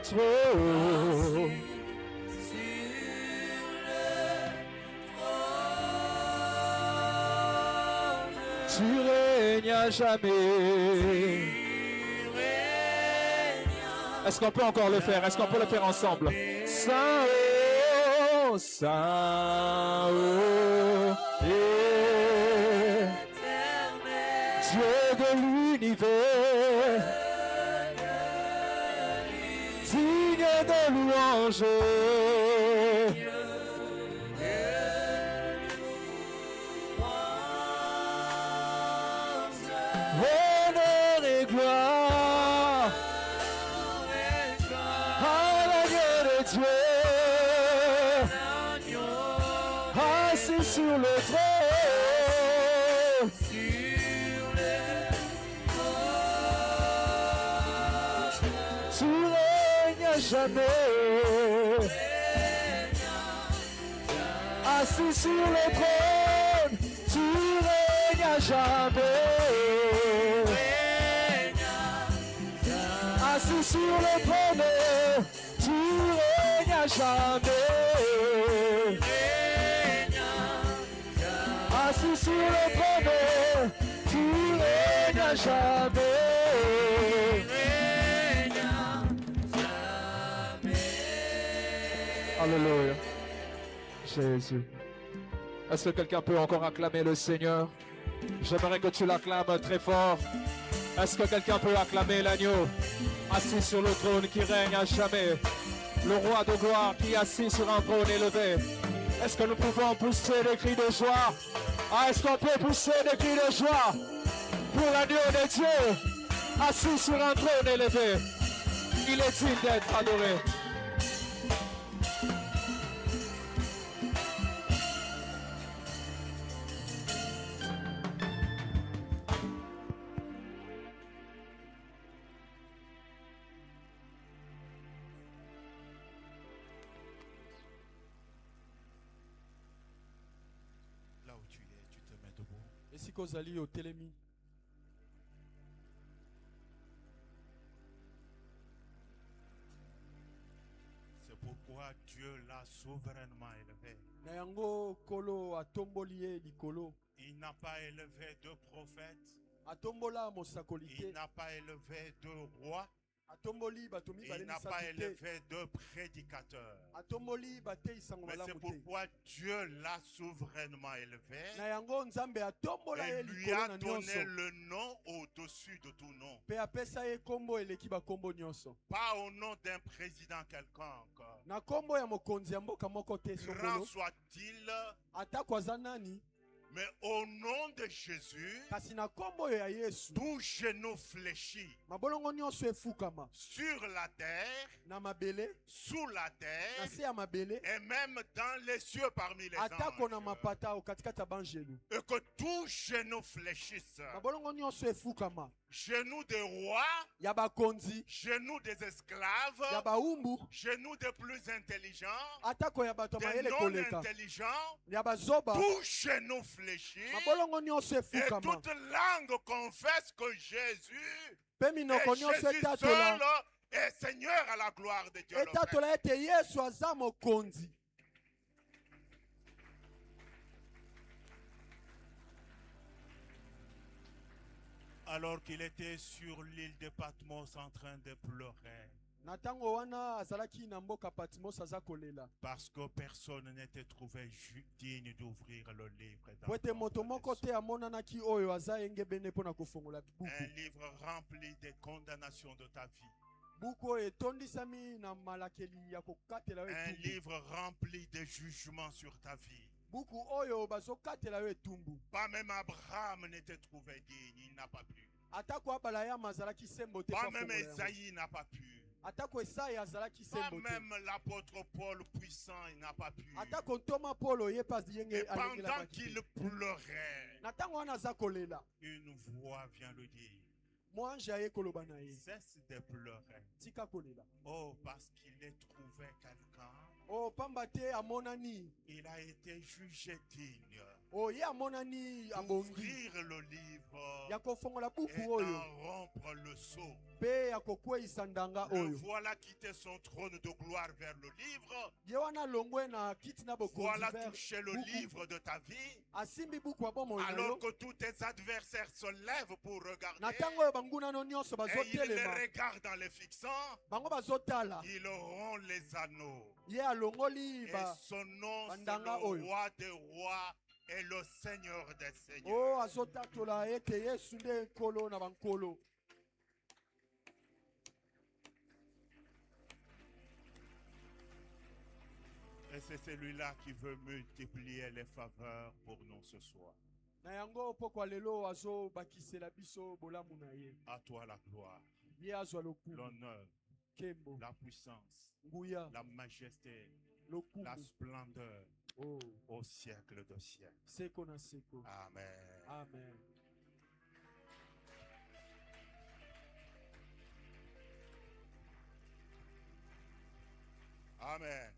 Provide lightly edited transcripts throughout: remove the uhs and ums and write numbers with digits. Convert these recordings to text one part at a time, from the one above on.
trône. Tu règnes à jamais. Est-ce qu'on peut encore le faire? Est-ce qu'on peut le faire ensemble? Saint, oh, Saint, oh, Dieu de l'univers, digne de louange. Honneur et gloire à l'agneau de Dieu, assis sur le trône. Tu règnes à jamais, assis sur le trône. Tu règnes à jamais. Assis sur le trône, tu règnes à jamais. Assis sur le trône, tu règnes à jamais. Alléluia. Jésus. Est-ce que quelqu'un peut encore acclamer le Seigneur? J'aimerais que tu l'acclames très fort. Est-ce que quelqu'un peut acclamer l'agneau assis sur le trône qui règne à jamais? Le roi de gloire qui est assis sur un trône élevé. Est-ce que nous pouvons pousser des cris de joie? Ah, est-ce qu'on peut pousser des cris de joie pour l'agneau de Dieu assis sur un trône élevé? Il est digne d'être adoré. Kozali au Télémi. C'est pourquoi Dieu l'a souverainement élevé. Nayango kolo atombolié likolo. Il n'a pas élevé de prophètes. Atombola mosakolité. Il n'a pas élevé de rois. Il n'a pas élevé de prédicateur. Mais c'est pourquoi Dieu l'a souverainement élevé et lui a donné le nom au-dessus de tout nom. Pas au nom d'un président quelconque. Grand soit-il, mais au nom de Jésus, tout genou fléchit sur la terre, sous la terre, et même dans les cieux parmi les anges. Et que tout genou fléchisse. Genoux des rois, genoux des esclaves, genoux des plus intelligents, des non-intelligents, tout genou fléchit, et toute langue confesse que Jésus seul est Seigneur à la gloire de Dieu le Père. Alors qu'il était sur l'île de Patmos en train de pleurer. Parce que personne n'était trouvé digne d'ouvrir le livre. Un livre rempli de condamnations de ta vie. Un livre rempli de jugements sur ta vie. Pas même Abraham n'était trouvé digne, il n'a pas pu. Pas même Esaïe n'a pas pu. Pas même l'apôtre Paul puissant, il n'a pas pu. Et pendant qu'il pleurait, une voix vient lui dire: cesse de pleurer. Oh, parce qu'il est trouvé quelqu'un. Il a été jugé digne d'ouvrir le livre et d'en rompre le sceau. Le voilà quitter son trône de gloire vers le livre. Voilà toucher le livre de ta vie. Alors que tous tes adversaires se lèvent pour regarder. Et ils les regardent en les fixant. Ils auront les anneaux. Et son nom, c'est le roi des rois et le Seigneur des seigneurs. Et c'est celui-là qui veut multiplier les faveurs pour nous ce soir. À toi la gloire, l'honneur, la puissance, la majesté, la splendeur au siècle de siècle. Amen. Amen. Amen.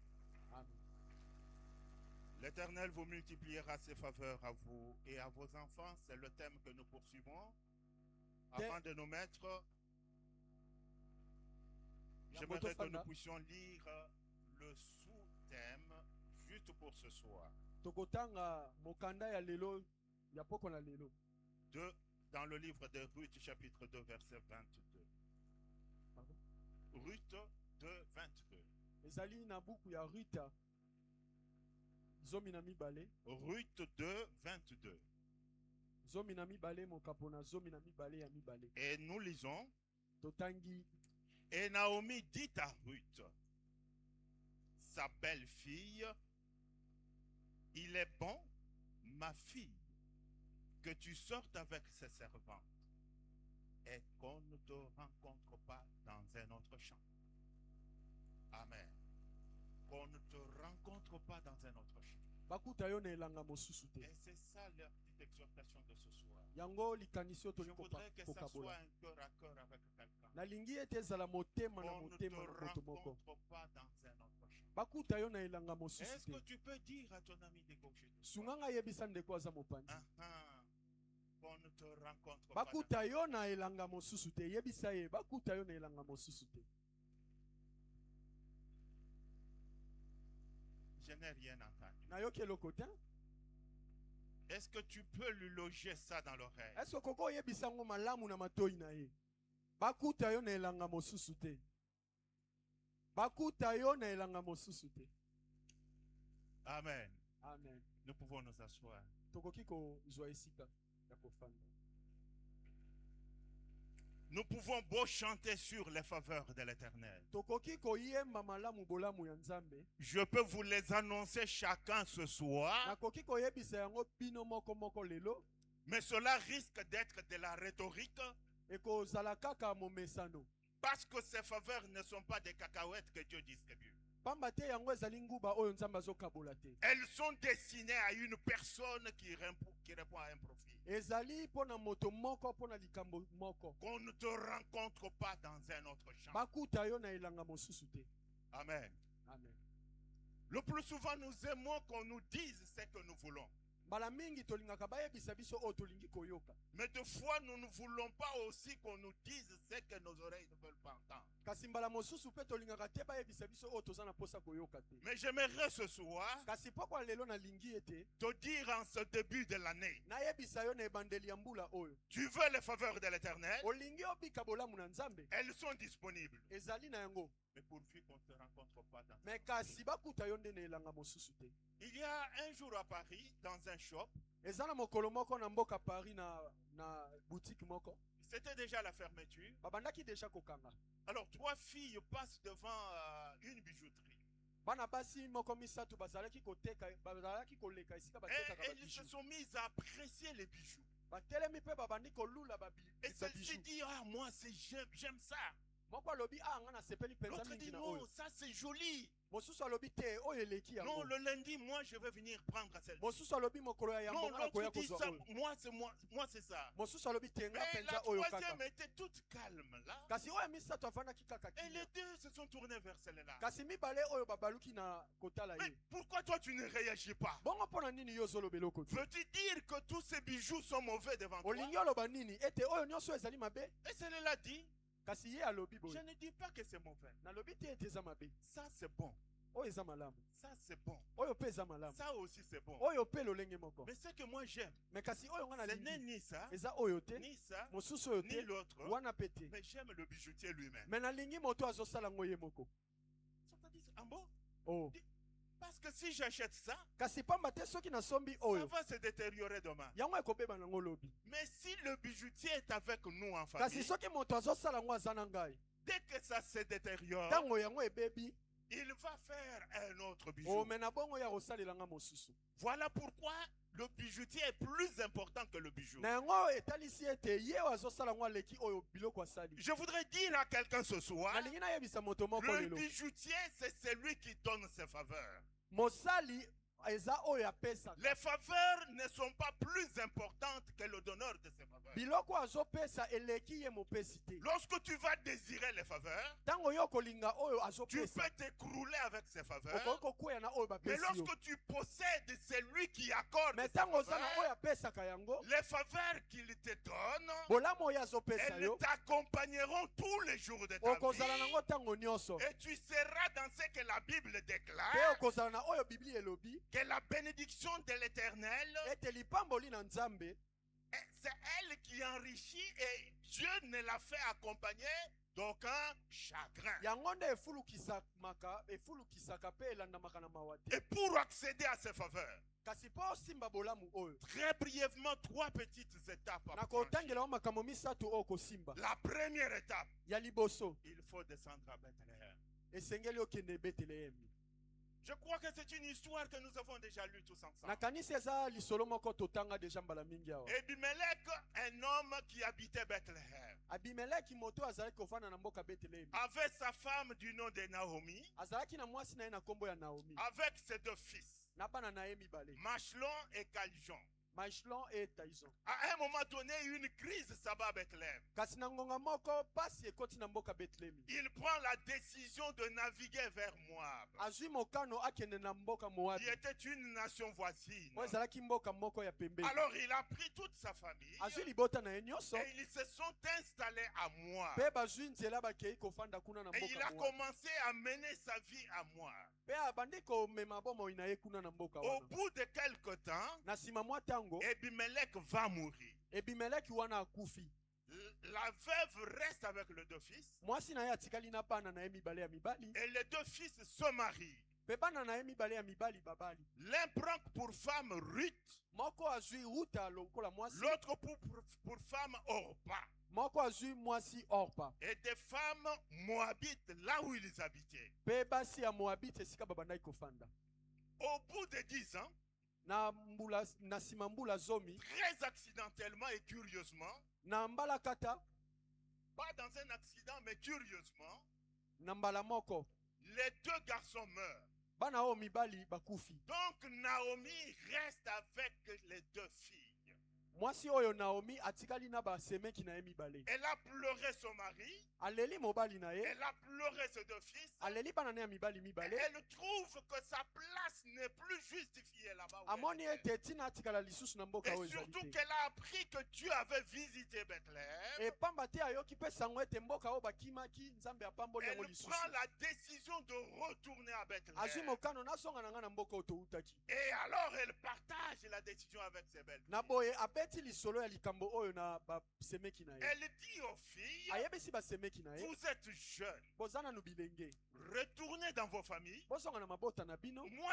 L'Éternel vous multipliera ses faveurs à vous et à vos enfants. C'est le thème que nous poursuivons. Avant de nous mettre, j'aimerais que nous puissions lire le sous-thème juste pour ce soir. Dans le livre de Ruth, chapitre 2, verset 22. Ruth 2, 22. Ruth 2, 22. Et nous lisons. Et Naomi dit à Ruth, sa belle-fille, il est bon, ma fille, que tu sortes avec ses servantes et qu'on ne te rencontre pas dans un autre champ. Amen. Qu'on ne te rencontre pas dans un autre champ. Et c'est ça la petite exhortation de ce soir. Je voudrais que ça soit un cœur à cœur avec quelqu'un. On ne te rencontre pas dans un autre champ. Est-ce que tu peux dire à ton ami de gauche et de droite, qu'on ne te rencontre pas Je n'ai rien entendu. Est-ce que tu peux lui loger ça dans l'oreille? Amen. Amen. Nous pouvons nous asseoir. Nous pouvons beau chanter sur les faveurs de l'Éternel. Je peux vous les annoncer chacun ce soir. Mais cela risque d'être de la rhétorique. Parce que ces faveurs ne sont pas des cacahuètes que Dieu distribue. Elles sont destinées à une personne qui répond à un profit. Qu'on ne te rencontre pas dans un autre champ. Amen. Amen. Le plus souvent, nous aimons qu'on nous dise ce que nous voulons. Mais de fois, nous ne voulons pas aussi qu'on nous dise ce que nos oreilles ne veulent pas entendre. Mais j'aimerais ce soir te dire en ce début de l'année, tu veux les faveurs de l'Éternel? Elles sont disponibles. Mais pourvu qu'on ne te rencontre pas dans il y a un jour à Paris, dans un shop, c'était déjà la fermeture. Alors 3 filles passent devant une bijouterie. Et elles se sont mises à apprécier les bijoux. Et celle-ci dit, ah moi j'aime ça. L'autre dit non, ça c'est joli. Non, le lundi, moi je vais venir prendre celle-ci. Non, l'autre dit ça, moi c'est ça. Mais la troisième était toute calme là. Et les deux se sont tournés vers celle-là. Mais pourquoi toi tu ne réagis pas? Veux-tu dire que tous ces bijoux sont mauvais devant toi? Et celle-là dit, je ne dis pas que c'est mauvais. Ça c'est bon. Ça c'est bon. Ça aussi c'est bon. Mais ce que moi j'aime, ce n'est ni ça, ni ça, ni l'autre. Mais j'aime le bijoutier lui-même. Parce que si j'achète ça, ça va se détériorer demain. Mais si le bijoutier est avec nous en famille, dès que ça se détériore, il va faire un autre bijou. Voilà pourquoi le bijoutier est plus important que le bijou. Je voudrais dire à quelqu'un ce soir, le bijoutier, c'est celui qui donne ses faveurs. Les faveurs ne sont pas plus importantes que le donneur de ces faveurs. Lorsque tu vas désirer les faveurs, tu peux t'écrouler avec ces faveurs. Mais lorsque tu possèdes celui qui accorde ces faveurs, les faveurs qu'il te donne, elles t'accompagneront tous les jours de ta vie. Et tu seras dans ce que la Bible déclare, que la bénédiction de l'Éternel, c'est elle qui enrichit et Dieu ne l'a fait accompagner d'aucun chagrin. Et pour accéder à ces faveurs, très brièvement, 3 petites étapes. La première étape, il faut descendre à Bethléem. Je crois que c'est une histoire que nous avons déjà lue tous ensemble. Abimelech, un homme qui habitait Bethléem, avait sa femme du nom de Naomi, avec ses 2 fils, Machlon et Calijon. À un moment donné, une crise s'abat à Bethléem. Il prend la décision de naviguer vers Moab, qui était une nation voisine. Alors il a pris toute sa famille et ils se sont installés à Moab. Et il a commencé à mener sa vie à Moab. Au bout de quelque temps, Abimelech va mourir. La veuve reste avec les 2 fils. Et les 2 fils se marient. L'un prend pour femme Ruth, l'autre pour femme Orpa. Et des femmes moabites là où ils habitaient. Au bout de 10 ans, très accidentellement et curieusement, pas dans un accident mais curieusement, les 2 garçons meurent. Donc Naomi reste avec les 2 filles. Elle a pleuré son mari. Elle a pleuré ses 2 fils. Et elle trouve que sa place n'est plus justifiée là-bas. Et surtout qu'elle a appris que Dieu avait visité Bethléem. Elle prend la décision de retourner à Bethléem. Et alors elle partage la décision avec ses belles-filles. Elle dit aux filles, vous êtes jeunes, retournez dans vos familles. Moi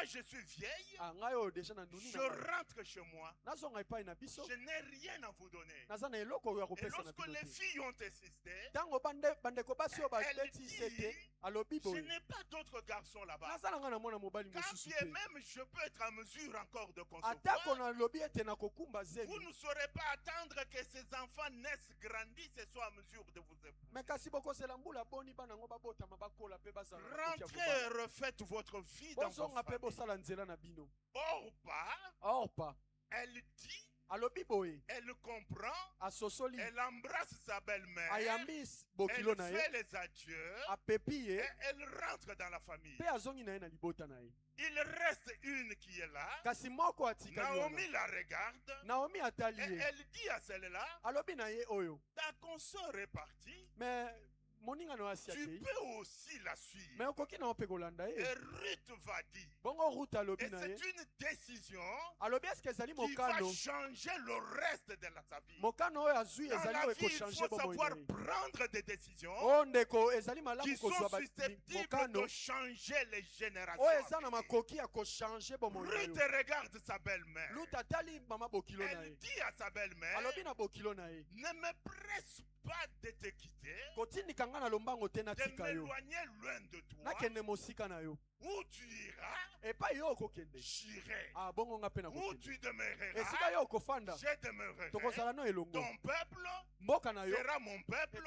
je suis vieille, je rentre chez moi, je n'ai rien à vous donner. Et lorsque les filles ont insisté, elle dit, Je n'ai pas d'autres garçons là-bas. Quand bien même je peux être en mesure encore de concevoir, vous ne saurez pas attendre que ces enfants naissent, grandissent et soient en mesure de vous épouser. Rentrez et refaites votre vie dans votre famille. Orpa, elle dit, elle comprend, elle embrasse sa belle-mère, elle fait les adieux, et elle rentre dans la famille. Il reste une qui est là. Naomi la regarde, et elle dit à celle-là, ta consort est partie, tu peux aussi la suivre. Et Ruth va dire, et c'est une décision qui va changer le reste de sa vie. Dans la vie, il faut savoir prendre des décisions qui sont susceptibles de changer les générations. Ruth regarde sa belle-mère. Elle dit à sa belle-mère, ne me presse pas de te quitter, de m'éloigner loin de toi. Où tu iras, j'irai. Où tu demeureras, je demeurerai. Ton peuple sera mon peuple.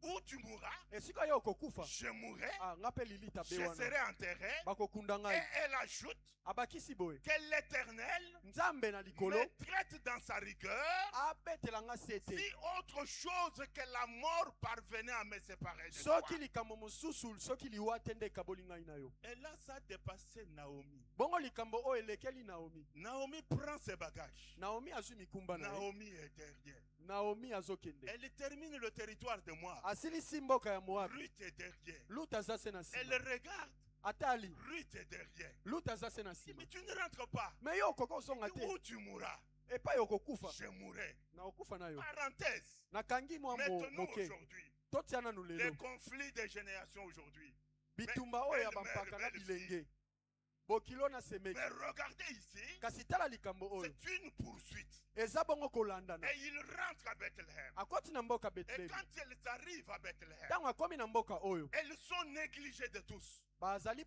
Où tu mourras, je mourrai, je serai enterré. Et elle ajoute que l'Éternel me traite dans sa rigueur si autre chose que la mort parvenait à me séparer de toi. Et là, ça a dépassé Naomi. Naomi prend ses bagages. Naomi est derrière. Elle termine le territoire de Moab. Ruth est derrière. Elle regarde. Ruth est derrière. Mais tu ne rentres pas. Où tu mourras, je mourrai. Parenthèse. Maintenant aujourd'hui, les conflits des générations aujourd'hui. Mais regardez ici, c'est une poursuite. Et ils rentrent à Bethléem. Et quand ils arrivent à Bethléem, elles sont négligées de tous. Parce qu'elles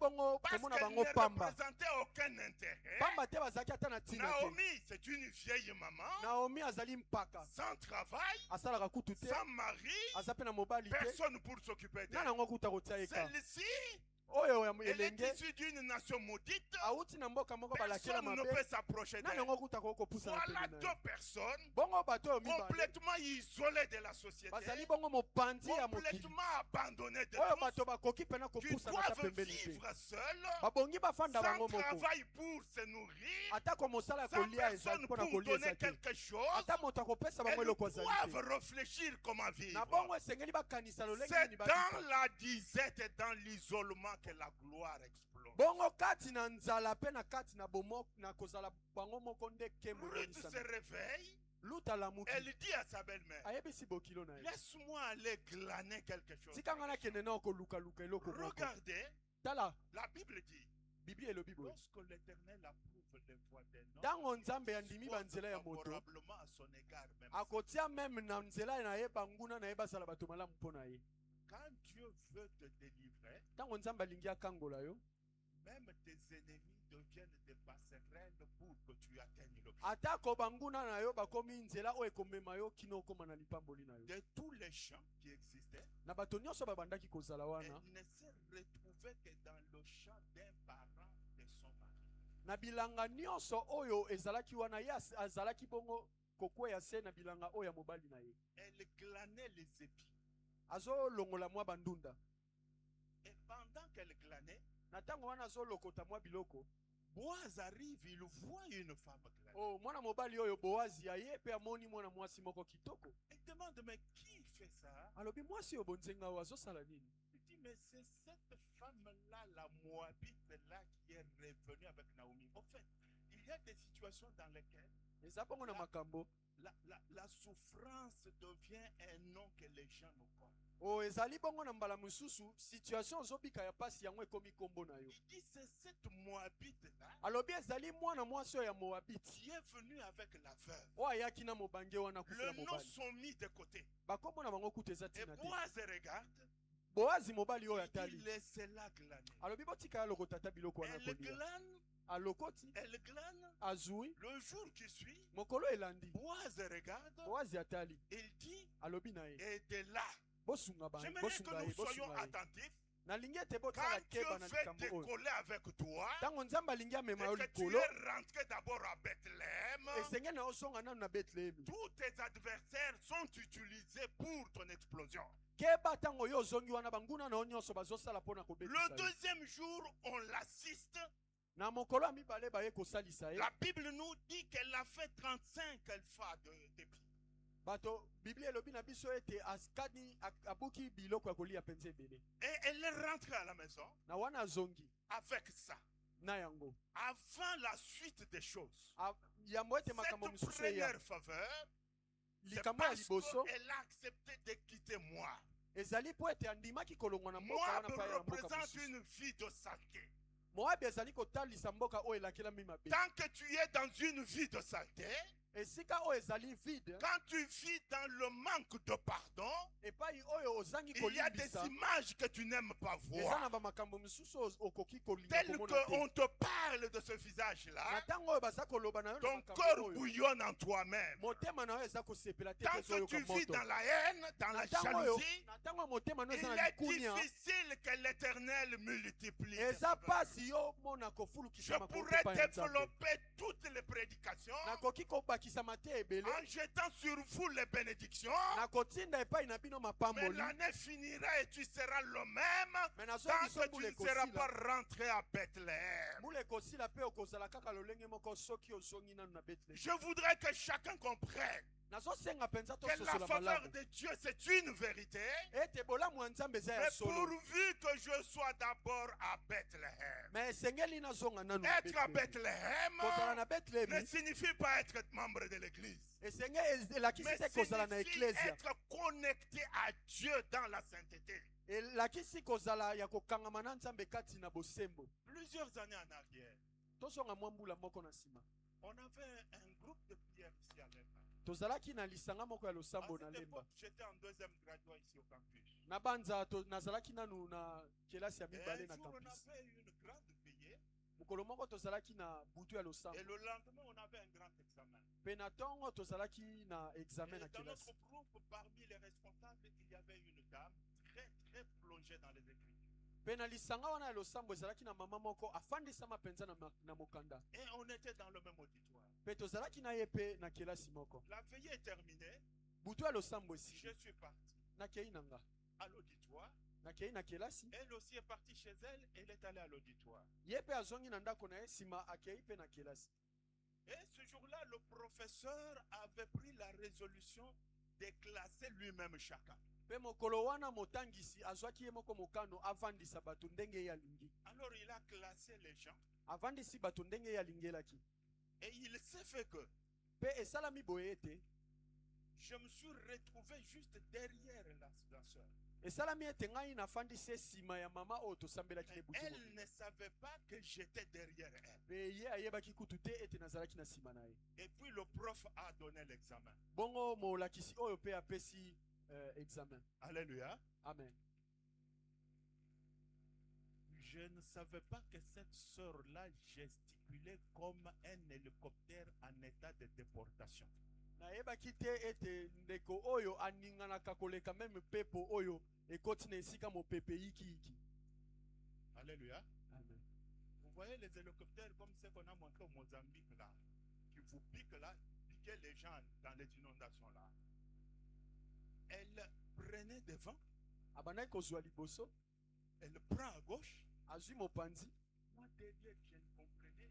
ne représentaient aucun intérêt. Naomi, c'est une vieille maman, sans travail, sans mari, personne pour s'occuper d'elle. Celle-ci, elle est issue d'une nation maudite. Personne ne peut s'approcher d'elle. Voilà deux personnes complètement isolées de la société, complètement abandonnées de tous, qui doivent vivre seules, sans travail pour se nourrir, sans personne pour donner quelque chose. Elles doivent réfléchir comment vivre. C'est dans la disette et dans l'isolement que la gloire explose. Ruth se réveille. Elle dit à sa belle-mère, laisse-moi aller glaner quelque chose. Regardez, la Bible dit, lorsque l'Éternel approuve les voies d'un homme, favorablement à son égard même. Quand Dieu veut te délivrer, même tes ennemis deviennent des passerelles pour que tu atteignes l'objectif. De tous les champs qui existaient, elle ne s'est retrouvée que dans le champ d'un parent de son mari. Elle glanait les épis. Et pendant qu'elle glanait, Boaz arrive, il voit une femme glaner. Il demande, mais qui fait ça? Il dit, mais c'est cette femme-là, la Moabite là, qui est revenue avec Naomi. En fait, il y a des situations dans lesquelles la souffrance devient un nom que les gens nous connaissent. Il dit c'est cette Moabite là qui est venue avec la veuve. Les noms sont mis de côté. Et Boaz regarde. Boazi mobali oyo atali. Laissez-la glaner. Alobi botika lokotata biloko wana Elle kolia. glane. Alokoti. Elle glane. Azui. Le jour qui suit, Mokolo elandi. Boaz regarde. Boazi atali. Il dit, Alobi na ye. et de là, Bosunga ba. j'aimerais que Bosunga nous ye. soyons Bosunga ye. attentifs. Nalingi ete Quand botala Dieu keba na veut likambo oyo. décoller avec toi, Tango nzamba alingi amema yo et que tu likolo. es rentré d'abord à Bethléem, Esenge na osonga nanu na Bethlehem. tous tes adversaires sont utilisés pour ton explosion. Keba tango yo ozongi wana banguna na onyoso bazosala pona kobetisa. Le deuxième jour, on l'assiste. Na mokolo ya mibale baye kosalisa ye. La Bible nous dit qu'elle a fait 35 alpha d'épis. Bato Biblia elobi na biso ete askani abuki biloko ya kolia penze ebele. Et elle est rentrée à la maison Na wana azongi avec ça. na yango. Avant la suite des choses, Yambo ete makambo cette misusu ya première faveur, c'est likambo ya parce liboso qu'elle a accepté de quitter moi. ezali po ete andimaki kolongwa na mboka Moab wana pa ya mboka représente mosusu. une vie de saleté. Moabi ezali kotalisa mboka oyo elakelami mabe. Tant que tu es dans une vie de saleté, Esika oyo ezali vide quand tu vis dans le manque de pardon, epai oyo ozangi il y a des kolimbisa images que tu n'aimes pas eza voir. na bamakambo misusu okoki kolinga Tel komona te. qu'on te parle de ce Na visage-là, ntango oyo baza koloba na yo na ton makambo cœur oyo bouillonne en toi-même. motema na yo eza kosepela te Tant te que tu ezoyoka vis moto. dans la haine, dans la Na ntango oyo jalousie, na ntango ya motema no il eza na est likunia difficile que l'Éternel multiplie. tes eza faveurs. pasi yo mona Je kofulukisa makoki pourrais epai ya Nzambe. développer toutes les prédications Nakoki kobakisa mate ebele en jetant sur vous les bénédictions, nakotinda epai na bino mais mapamboli l'année finira et tu seras le même me tant nazongi so que tu mbula ne seras pas ekosila rentré à Bethléem. mbula ekosila mpe okozala kaka lolenge moko soki ozongi nanu na Bethlehem. Je voudrais que chacun comprenne nazosenga mpenza que la tososola faveur malamu de Dieu, c'est une vérité. ete bolamu ya Nzambe eza ya Mais solo pourvu que je sois d'abord à Bethléem. me esengeli nazonga nanu na Être à Bethlehem. kozala Bethléem na ne Bethlehem signifie pas être membre de l'église, esenge elakisi mais te kozala na signifie eklesia être connecté à Dieu dans la sainteté. elakisi kozala ya kokangama na Nzambe kati na bosembo. Plusieurs années en arrière, Tozonga mwa mbula moko na nsima on avait un groupe de prière ici à Lemba. tozalaki na lisanga moko ya À losambo na cette Lemba époque, j'étais en deuxième graduat ici au campus. na banza nazalaki nanu na kelasi ya Et mibale un na jour, on campus. avait une grande veillée. Mokolo moko tozalaki na butu ya Et losambo le lendemain, on avait un grand examen. mpe na ntongo tozalaki na examen na Et dans kelasi. notre groupe, parmi les responsables, il y avait une dame très, très plongée dans les Écritures. Mpe na lisanga wana ya losambo ezalaki na mama moko afandisama mpenza na mokanda Et on était dans le même auditoire. mpe tozalaki na ye mpe na kelasi moko. La veillée est terminée. Butu ya losambo Je esili suis parti nakei na nga à l'auditoire. nakei na kelasi Elle aussi est partie chez elle. Elle est allée à l'auditoire. ye mpe azongi na ndako na ye nsima akei mpe na kelasi. Et ce jour-là, le professeur avait pris la résolution de classer lui-même chacun. Mpe mokolo wana motangisi azwaki ye moko mokano avandisa bato ndenge ye alingi Alors il a classé les gens. avandisi bato ndenge ye alingelaki Et il s'est fait que mpe esalami boye ete je me suis retrouvé juste derrière la sœur. esalami ete ngai nafandisi nsima ya mama oyo tosambelaki na ebutu Elle ne savait pas que j'étais derrière elle. mpe ye ayebaki kutu te ete nazalaki na nsima na ye. Et puis le prof a donné l'examen. Bongo molakisi oyo mpe apesi examen. Alléluia. Amen. Je ne savais pas que cette sœur-là gesticulait comme un hélicoptère en état de déportation. nayebaki te ete ndeko oyo aninganaka koleka meme mpepo oyo ekoti na esika mopepe yikiyiki. Alléluia. Amen. Vous voyez les hélicoptères comme ceux qu'on a montré au Mozambique là, qui vous piquent là, piquaient les gens dans les inondations là. Elle prenait devant, abandaki kozwa liboso elle prend à gauche. azwi mopanzi Moi derrière, je ne comprenais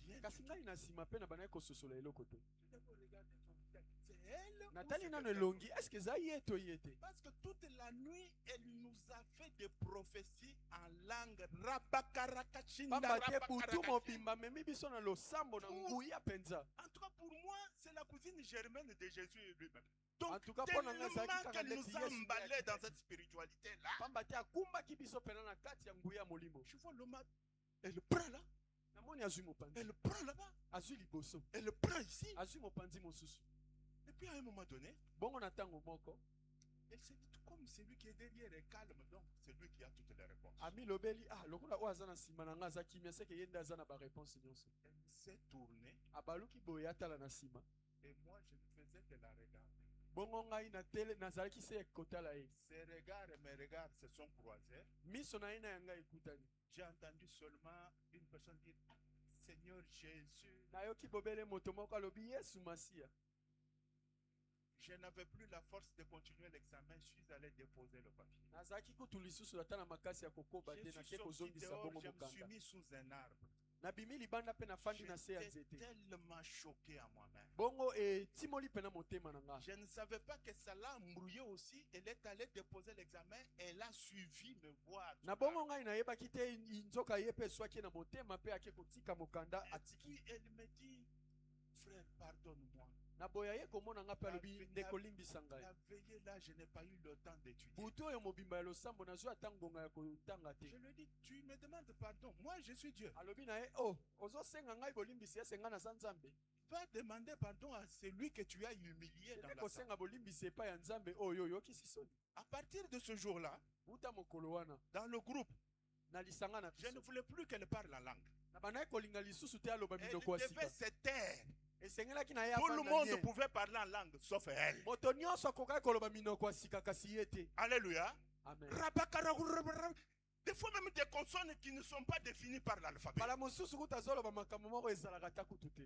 rien. kasi ngai na nsima mpe nabandaki kososola eloko te. Je devais regarder son visage. C'est elle ou natali c'est nano quelqu'un elongi d'autre? eske eza ye to ye te. Parce que toute la nuit, elle nous a fait des prophéties en langue. Rabakarakachinda, pamba te butu rabakarakachinda. mobimba memi biso na losambo na nguya mpenza. En tout cas, pour moi, c'est la cousine germaine de Jésus lui-même. En Donc, tout cas, pendant tellement qu'elle nous a emballés dans cette spiritualité-là. pamba te akumbaki biso pena na kati ya nguya molimo. Je vois l'homme, elle prend là, namoni azwi mopanzi elle prend là-bas, azwi liboso elle prend ici. azwi mopanzi mosusu. Et puis à un moment donné, Bongo na ntango moko elle s'est dit, comme celui qui est derrière est calme, donc c'est lui qui a toutes les réponses. Ami lobeli lokola o azana sima na nga za kimia seke yenda azana ba réponse nyonso. Elle s'est tournée Abaluki boye atala na sima. et moi je ne faisais que la regarder. Bongo ngai na tele nazalaki se kotala ye. Ses regards et mes regards se sont croisés. Miso na ina yanga ekutani. J'ai entendu seulement une personne dire ah, Seigneur Jésus. Nayoki bobele moto moko alobi Yesu Masia. Je n'avais plus la force de continuer l'examen, je suis allé déposer le papier. Nazaki kutu lisusu atana makasi ya kokoba te na ke kozongisa bongo Je me suis mokanda. mis sous un arbre. Nabimi libanda pe na fandi na se ya J'étais nzete. tellement choqué à moi-même. Bongo timoli pe na motema na nga. Je ne savais pas que ça l'a embrouillé aussi. Elle est allée déposer l'examen. Elle a suivi me voir. Na bongo ngai na yebaki te nzoka ye pe swaki na motema pe ake kotika mokanda Et atiki. puis elle me dit, frère, pardonne-moi. Na boya ye komona nga pe alobi ndeko limbisa ngai. La veillée là, je n'ai pas eu le temps d'étudier. Buto yo mobimba ya losambo nazwi atangonga ya kotanga te. Je lui dis, tu me demandes pardon. Moi, je suis Dieu. Alobi na ye ozosenga ngai bolimbisi esenga na za nzambe. Va demander pardon à celui que tu as humilié dans la salle. Kosenga bolimbisi epai ya nzambe oyo oyokisi soni. À partir de ce jour-là, Uta mokolo wana dans le groupe, na lisanga na je ne biso. voulais plus qu'elle parle la langue. Na banaye kolinga lisusu te aloba Elle minoko devait asika. se taire. Esengelaki na ye Tout le afanda monde nie. pouvait parler en langue, sauf elle. Moto nyonso akokaki koloba minoko asika kasi ye te. Alléluia. Amen. Des fois même des consonnes qui ne sont pas définies par l'alphabet. Bala mosusu kuta azoloba makambo moko ezalaka ta kutu te.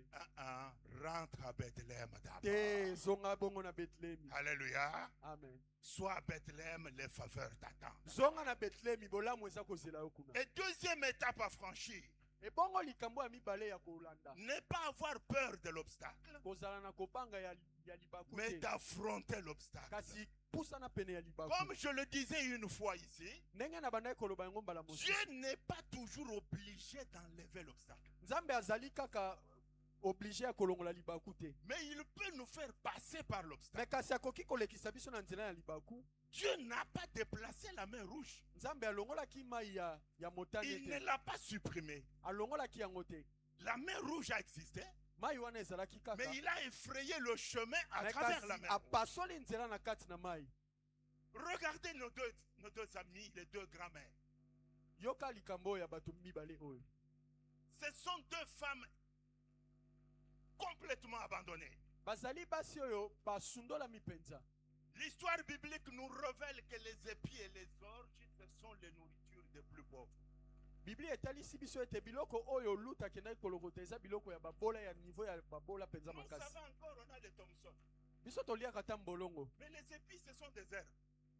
Rentre à Bethléem d'abord. Te zonga bongo na Bethléem. Alléluia. Amen. Sois à Bethléem, les faveurs t'attendent. Zonga na Bethléem bolamu eza kozela yo kuna. Et deuxième étape à franchir, E bongo likambo ya mibale ya kolanda. ne pas avoir peur de l'obstacle, Kozala na kopanga ya libaku mais te. d'affronter l'obstacle. Kasi pusana pene ya libaku. Comme je le disais une fois ici, Ndenge na banaye koloba yango mbala mosusu. Dieu n'est pas toujours obligé d'enlever l'obstacle. Nzambe azali kaka obligé ya kolongola libaku te. Mais il peut nous faire passer par l'obstacle. Me kasi akoki kolekisa biso na nzela ya libaku. Dieu n'a pas déplacé la main rouge. Nzambe alongolaki mai ya motane Il te. ne l'a pas supprimée. Alongolaki yango te. La main rouge a existé, Mai wana ezalaki kaka. mais il a effrayé le chemin à Me travers kasi la main rouge. apasoli nzela na kati na mai. Regardez nos deux amis, les deux grands-mères. Yoka likambo ya bato mibale oyo. Ce sont deux femmes complètement abandonnées. Bazali basi oyo basundola mipenza. L'histoire biblique nous révèle que les épis et les orges, ce sont les nourritures des plus pauvres. Biblia etalisi biso ete biloko oyo luta kendaki kolokota eza biloko ya babola ya niveau ya babola penza Nous makasi. savons encore, on a des Thompson. Biso toliaka ta mbolongo. Mais les épis, ce sont des herbes.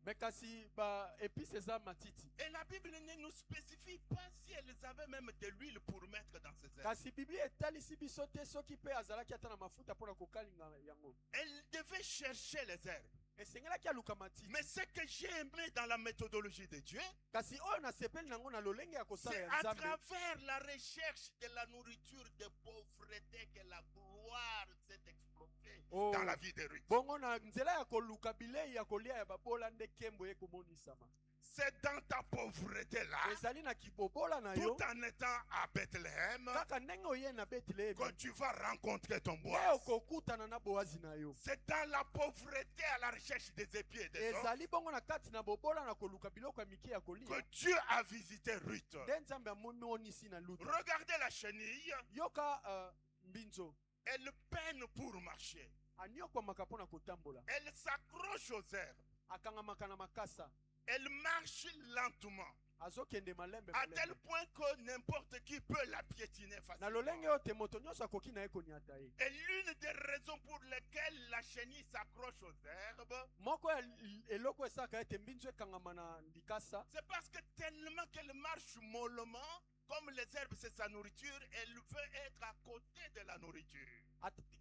Me kasi ba épices eza matiti. Et la Bible ne nous spécifie pas si elles avaient même de l'huile pour mettre dans ces herbes. Kasi Biblia etalisi biso te soki pe azalaki ata na mafuta mpona kokalinga yango. Elles devaient chercher les herbes. Esengelaki aluka matiti. Mais ce que j'ai aimé dans la méthodologie de Dieu, Kasi oyo nasepeli nango na lolenge ya kosala c'est ya à Nzambe. travers la recherche de la nourriture de pauvreté que la gloire s'est explosée Oh. dans la vie de Ruth. Bongo na nzela ya koluka bilei ya kolia ya babola nde kembo ekomonisama. C'est dans ta pauvreté-là, Ezali na kibobola na yo. tout en étant à Bethléem, Kaka ndenge oye na Bethlehem. que tu vas rencontrer ton Leo bois. kokutana na boazi na yo. C'est dans la pauvreté à la recherche des épis et des os Ezali bongo na kati na bobola na koluka biloko ya mike ya kolia. que Dieu a visité Ruth. Nde Nzambe amonisi na luta. Regardez la chenille, Yoka mbinzo. elle peine pour marcher. Aniokwamaka mpona kotambola. Elle s'accroche aux herbes. Akangamaka na makasa. Elle marche lentement. Azokende malembe À tel malembe. point que n'importe qui peut la piétiner Na facilement. lolenge oyo te moto nyonso akoki na ye koniata ye. Et l'une des raisons pour lesquelles la chenille s'accroche aux herbes, Moko ya eloko esaka ete mbinzo ekangama na likasa. c'est parce que tellement qu'elle marche mollement, comme les herbes c'est sa nourriture, elle veut être à côté de la nourriture.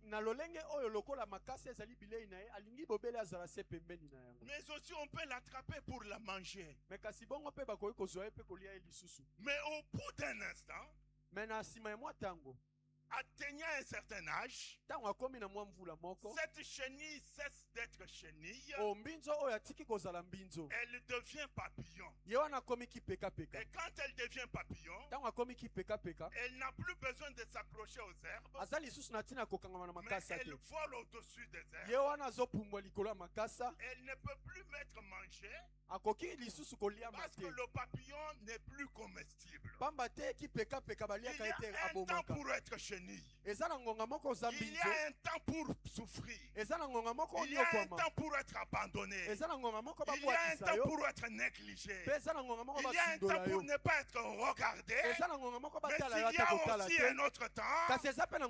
Na lolenge oyo lokola makasi ezali bilei na ye alingi bobele azala se pembeni na yango. Mais aussi on peut l'attraper pour la manger. Me kasi bongo mpe bakoki kozwa ye mpe kolia ye lisusu. Mais au bout d'un instant, Me na nsima ya mwa ntango atteignant un certain âge, cette chenille cesse d'être chenille. Elle devient papillon. Et quand elle devient papillon, elle n'a plus besoin de s'accrocher aux herbes, mais elle vole au-dessus des herbes. Elle ne peut plus mettre manger parce que le papillon n'est plus comestible. Il y a un temps pour être chenille. Il y a un temps pour souffrir. Il y a un temps pour être abandonné. Il y a un temps pour être négligé. Il y a un temps pour ne pas être regardé. Mais il y a aussi un autre temps où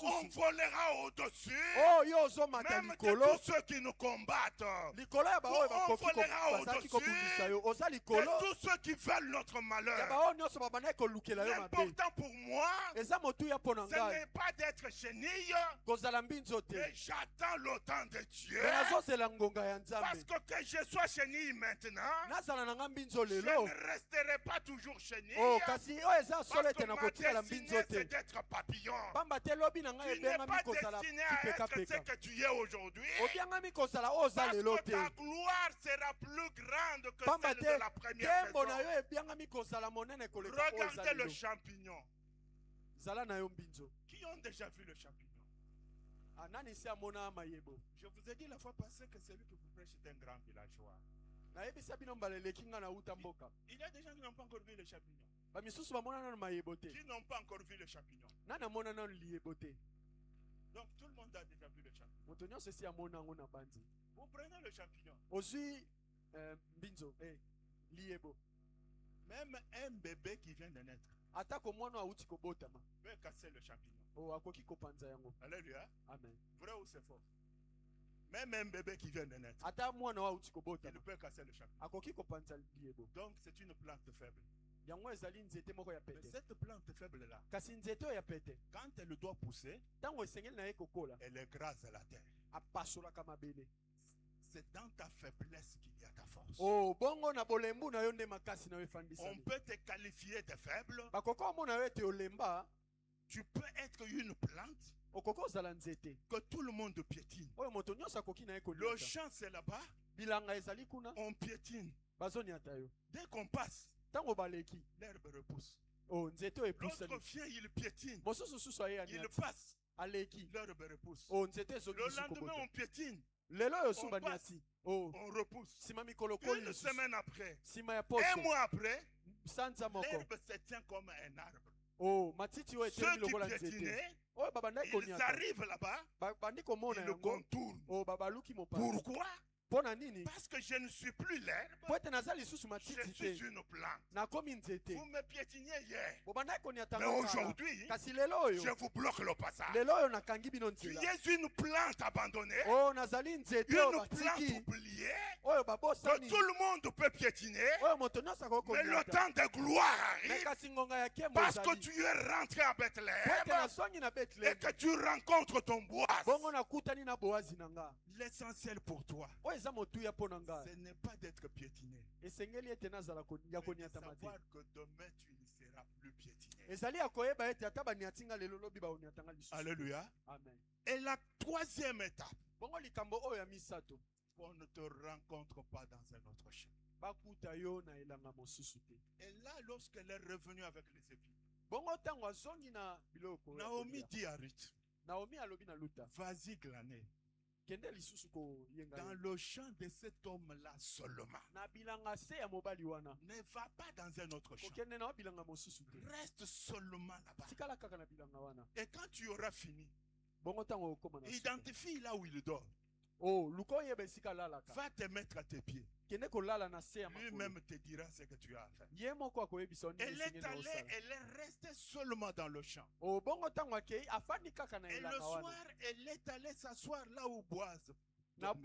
on volera au-dessus, même de tous ceux qui nous combattent. On volera au-dessus de tous ceux qui veulent notre malheur. L'important pour moi, ce n'est pas d'être chenille, mais j'attends le temps de Dieu. Parce que je sois chenille maintenant, je ne resterai pas toujours chenille. Parce que ma destinée, c'est d'être papillon. Tu n'es pas destiné à être ce que tu es aujourd'hui. Parce que ta gloire sera plus grande que celle de la première saison. Regardez le champignon. Qui ont déjà vu le champignon? Je vous ai dit la fois passée que celui que vous prêchez est un grand villageois. Il y a des gens qui n'ont pas encore vu le champignon. Qui n'ont pas encore vu le champignon. Donc tout le monde a déjà vu le champignon. Vous prenez le champignon. Même un bébé qui vient de naître peut casser le champignon. Alléluia. Amen. Vrai ou c'est faux? Même un bébé qui vient de naître, il peut casser le champignon. Donc c'est une plante faible. Mais cette plante faible-là, quand elle doit pousser, elle écrase la terre. C'est dans ta faiblesse qu'il y a ta force. On peut te qualifier de faible. Tu peux être une plante que tout le monde piétine. Le champ c'est là-bas. On piétine. Dès qu'on passe, l'herbe repousse. L'autre vient, il piétine. Il passe. L'herbe repousse. Le lendemain, on piétine. On passe. On repousse. Une semaine après, un mois après, l'herbe se tient comme un arbre. Ceux qui piétinaient, ils arrivent là-bas, ils le contournent. Pourquoi? Parce que je ne suis plus l'herbe, je suis une plante. Vous me piétiniez hier, mais aujourd'hui, je vous bloque le passage. Tu es une plante abandonnée, une plante oubliée, que tout le monde peut piétiner, mais le temps de gloire arrive, parce que tu es rentré à Bethléem et que tu rencontres ton bois. L'essentiel pour toi, ce n'est pas d'être piétiné, mais de savoir que demain tu ne seras plus piétiné. Alléluia. Amen. Et la troisième étape, on ne te rencontre pas dans un autre champ. Et là, lorsqu'elle est revenue avec les épis, Naomi dit à Ruth, vas-y glaner dans le champ de cet homme-là seulement. Ne va pas dans un autre champ. Reste seulement là-bas. Et quand tu auras fini, identifie là où il dort. Va te mettre à tes pieds. Lui-même te dira ce que tu as à faire. Elle est allée, elle est restée seulement dans le champ. Et le soir, elle est allée s'asseoir là où Boaz. Alors,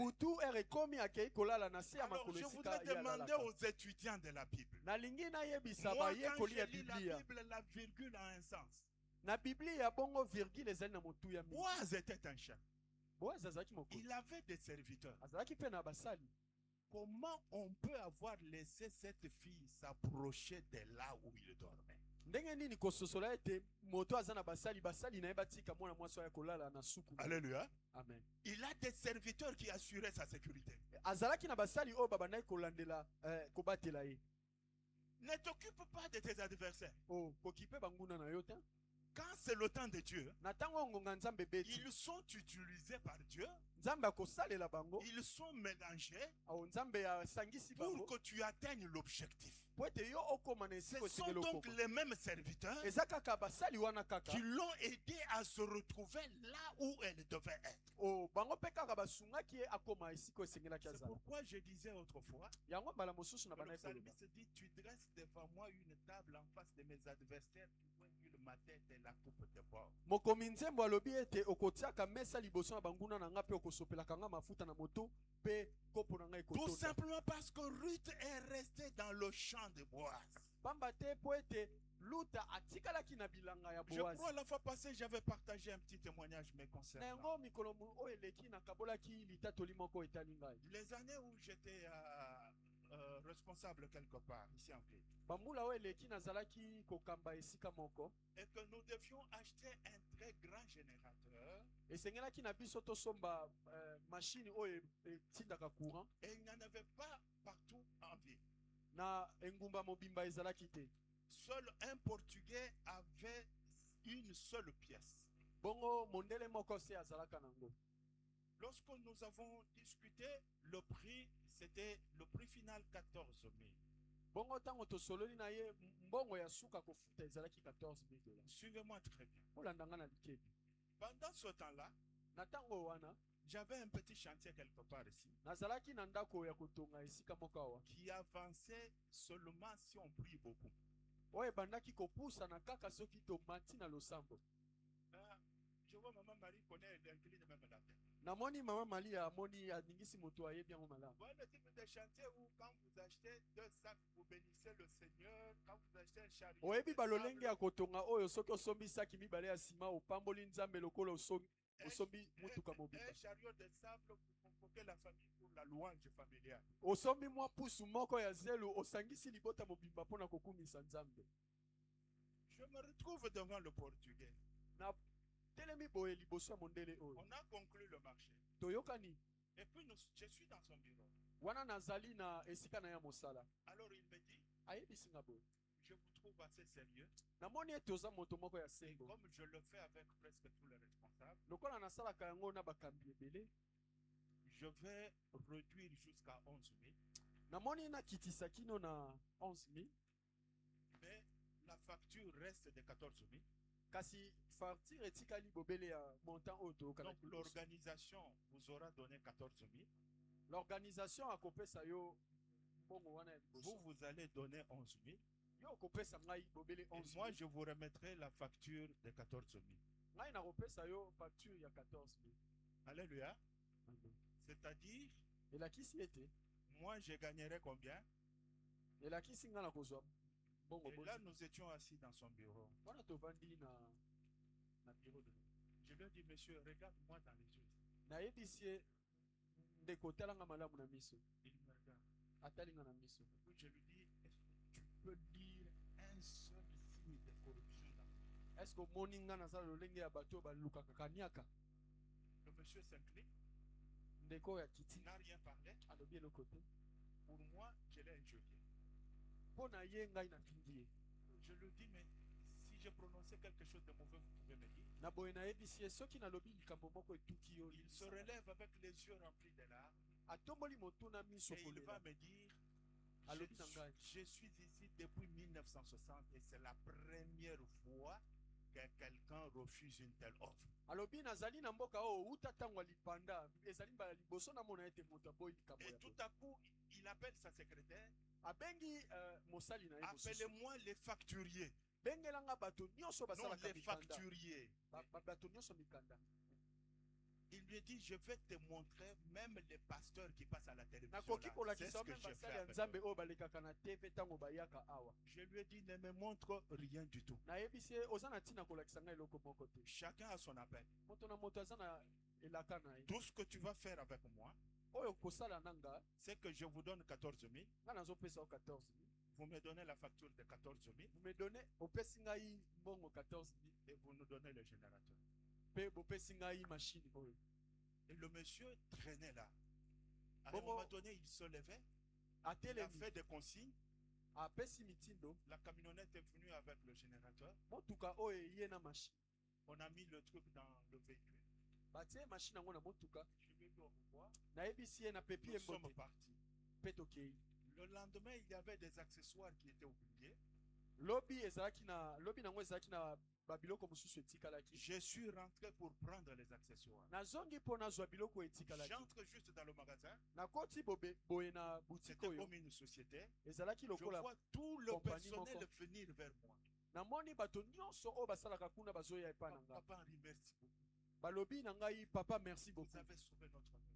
je voudrais demander aux étudiants de la Bible. Moi, quand je lis la Bible, la virgule a un sens. Boaz était un chef. Il avait des serviteurs. Comment on peut avoir laissé cette fille s'approcher de là où il dormait? ndenge nini kososola ete moto aza na basali basali na ye batika mwana mwasi ya kolala na suku. Alléluia. Amen. Il a des serviteurs qui assuraient sa sécurité. Azalaki na basali oyo babandaki kolandela kobatela ye. Ne t'occupe pas de tes adversaires. Oh, kokipe banguna na yo te. Quand c'est le temps de Dieu, ils sont utilisés par Dieu. Ils sont mélangés pour que tu atteignes l'objectif. Ce sont donc les mêmes serviteurs qui l'ont aidé à se retrouver là où elle devait être. C'est pourquoi je disais autrefois, le psalmiste dit, tu dresses devant moi une table en face de mes adversaires, ma tête et la coupe de porc. Tout simplement parce que Ruth est restée dans le champ de Boaz. Je crois la fois passée j'avais partagé un petit témoignage me concernant. Les années où j'étais responsable quelque part ici en ville. Et que nous devions acheter un très grand générateur. Et il n'y en avait pas partout en ville. Seul un Portugais avait une seule pièce. Lorsque nous avons discuté, le prix, c'était le prix final 14 000. Suivez-moi très bien. Pendant ce temps-là, j'avais un petit chantier quelque part ici qui avançait seulement si on prie beaucoup. Je vois maman Marie connaît l'incline même la tête. Maman Malia amoni adingisi moto aye bien malade. Voilà le type de chantier où quand vous achetez 2 sacs vous bénissez le Seigneur, quand vous achetez un chariot. Oyebi balolenge ya kotonga oyo soki osombi saki mibale ya sima opamboli nzambe lokola osombi mutuka mobimba. Un chariot de sable vous convoquez la famille pour la louange familiale. Osombi mwa pusu moko ya zelu osangisi libota mobimba pona kokumisa nzambe. Je me retrouve devant le Portugais. On a conclu le marché. Et puis je suis dans son bureau. Alors il me dit, je vous trouve assez sérieux. Et comme je le fais avec presque tous les responsables, je vais réduire jusqu'à 11 000. Mais la facture reste de 14 000. Donc l'organisation vous aura donné 14 000. L'organisation a coupé ça yo. Vous allez donner 11 000. Et moi je vous remettrai la facture de 14 000. Alléluia. C'est-à-dire, moi je gagnerai combien? Et là nous étions assis dans son bureau. Je lui ai dit, monsieur, regarde-moi dans les yeux. Il me regarde. Et puis je lui dis, est-ce que tu peux dire un seul signe de corruption dans moi? Est-ce que le monsieur s'incline. Il n'a rien parlé. Pour moi, je l'ai injurié. Je lui dis, mais si j'ai prononcé quelque chose de mauvais, vous pouvez me dire. Il se relève avec les yeux remplis de larmes. Et il va me dire, je suis ici depuis 1960 et c'est la première fois que quelqu'un refuse une telle offre. Et tout à coup, il appelle sa secrétaire. Appelez-moi les facturiers. Non, les facturiers. Il lui dit, je vais te montrer même les pasteurs qui passent à la télévision. C'est ce que je fais avec eux. Je lui ai dit, ne me montre rien du tout. Chacun a son appel. Tout ce que tu vas faire avec moi, c'est que je vous donne 14 000. Vous me donnez la facture de 14 000. ngai mbongo 14 000. Et vous nous donnez le générateur. Pe bopesi ngai machine oyo. Et le monsieur traînait là. À un moment donné, il se levait. Il a fait des consignes. La camionnette est venue avec le générateur. On a mis le truc dans le véhicule. Je lui ai dit au revoir. Nous sommes partis. Le lendemain, il y avait des accessoires qui étaient oubliés. Je suis rentré pour prendre les accessoires. J'entre juste dans le magasin. C'était comme une société. Je vois tout le personnel venir vers moi. Papa, merci beaucoup. Vous avez sauvé notre vie.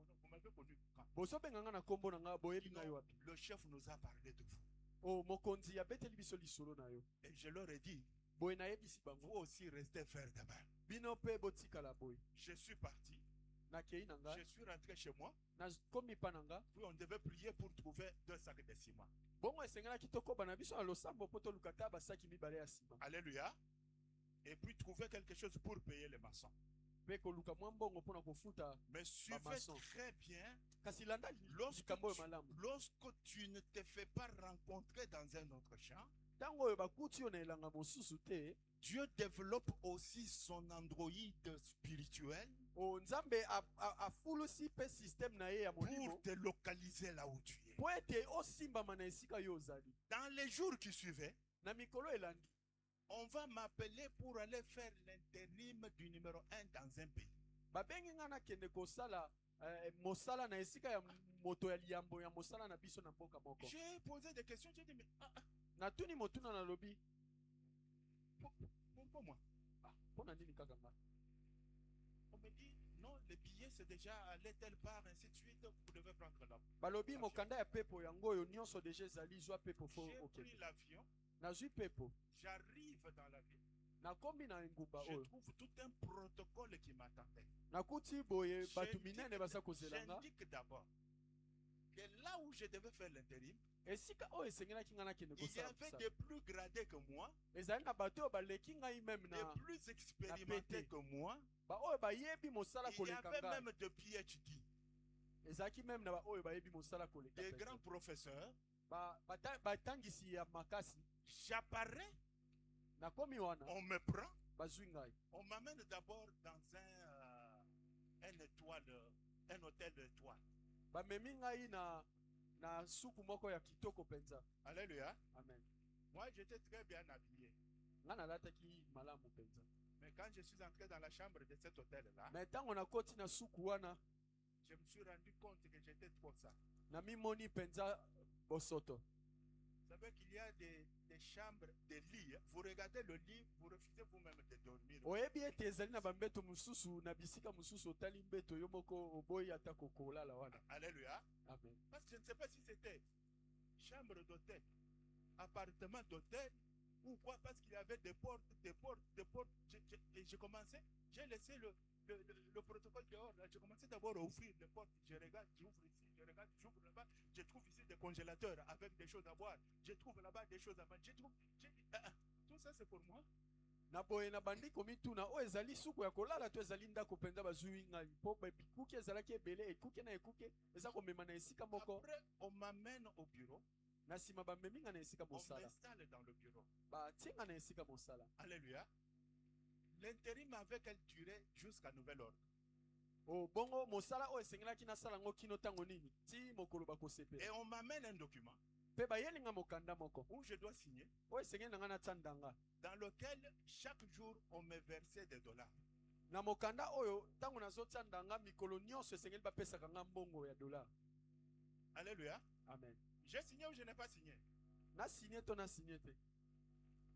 Vous m'avez connu quand? Le chef nous a parlé de vous. Et je leur ai dit, vous aussi restez faire demain. Je suis parti. Je suis rentré chez moi. Puis on devait prier pour trouver 2 sacs de ciment. Alléluia. Et puis trouver quelque chose pour payer les maçons. Mais suivez très bien. Lorsque tu ne te fais pas rencontrer dans un autre champ, Dieu développe aussi son androïde spirituel pour te localiser là où tu es. Dans les jours qui suivaient, on va m'appeler pour aller faire l'intérim du numéro 1 dans un pays. J'ai posé des questions, j'ai dit, mais pourquoi moi? On me dit, non, les billets c'est déjà allé telle part, ainsi de suite, vous devez prendre là. J'ai pris l'avion. J'arrive dans la ville. Je trouve tout un protocole qui m'attendait. J'indique d'abord que là où je devais faire l'intérim, il y avait des plus gradés que moi, des plus expérimentés que moi. Il y avait même de PhD, des grands professeurs. J'apparais, on me prend, on m'amène d'abord dans un hôtel d'étoiles. Alléluia. Amen. Moi j'étais très bien habillé. Mais quand je suis entré dans la chambre de cet hôtel-là, je me suis rendu compte que j'étais trop sale. Vous savez qu'il y a des chambres, des lits. Vous regardez le lit, vous refusez vous-même de dormir. Alléluia. Amen. Parce que je ne sais pas si c'était chambre d'hôtel, appartement d'hôtel ou quoi, parce qu'il y avait des portes. Et j'ai commencé, j'ai laissé le protocole dehors. J'ai commencé d'abord à ouvrir les portes. Je regarde, j'ouvre ici, je regarde, j'ouvre là-bas. Je trouve ici des congélateurs avec des choses à boire. Je trouve là-bas des choses à manger. Tout ça c'est pour moi. Après, on m'amène au bureau. On m'installe dans le bureau. Alléluia. L'intérim avait qu'elle durait jusqu'à nouvel ordre. Et on m'amène un document où je dois signer, dans lequel chaque jour on me versait des dollars. Alléluia. Amen. J'ai signé ou je n'ai pas signé?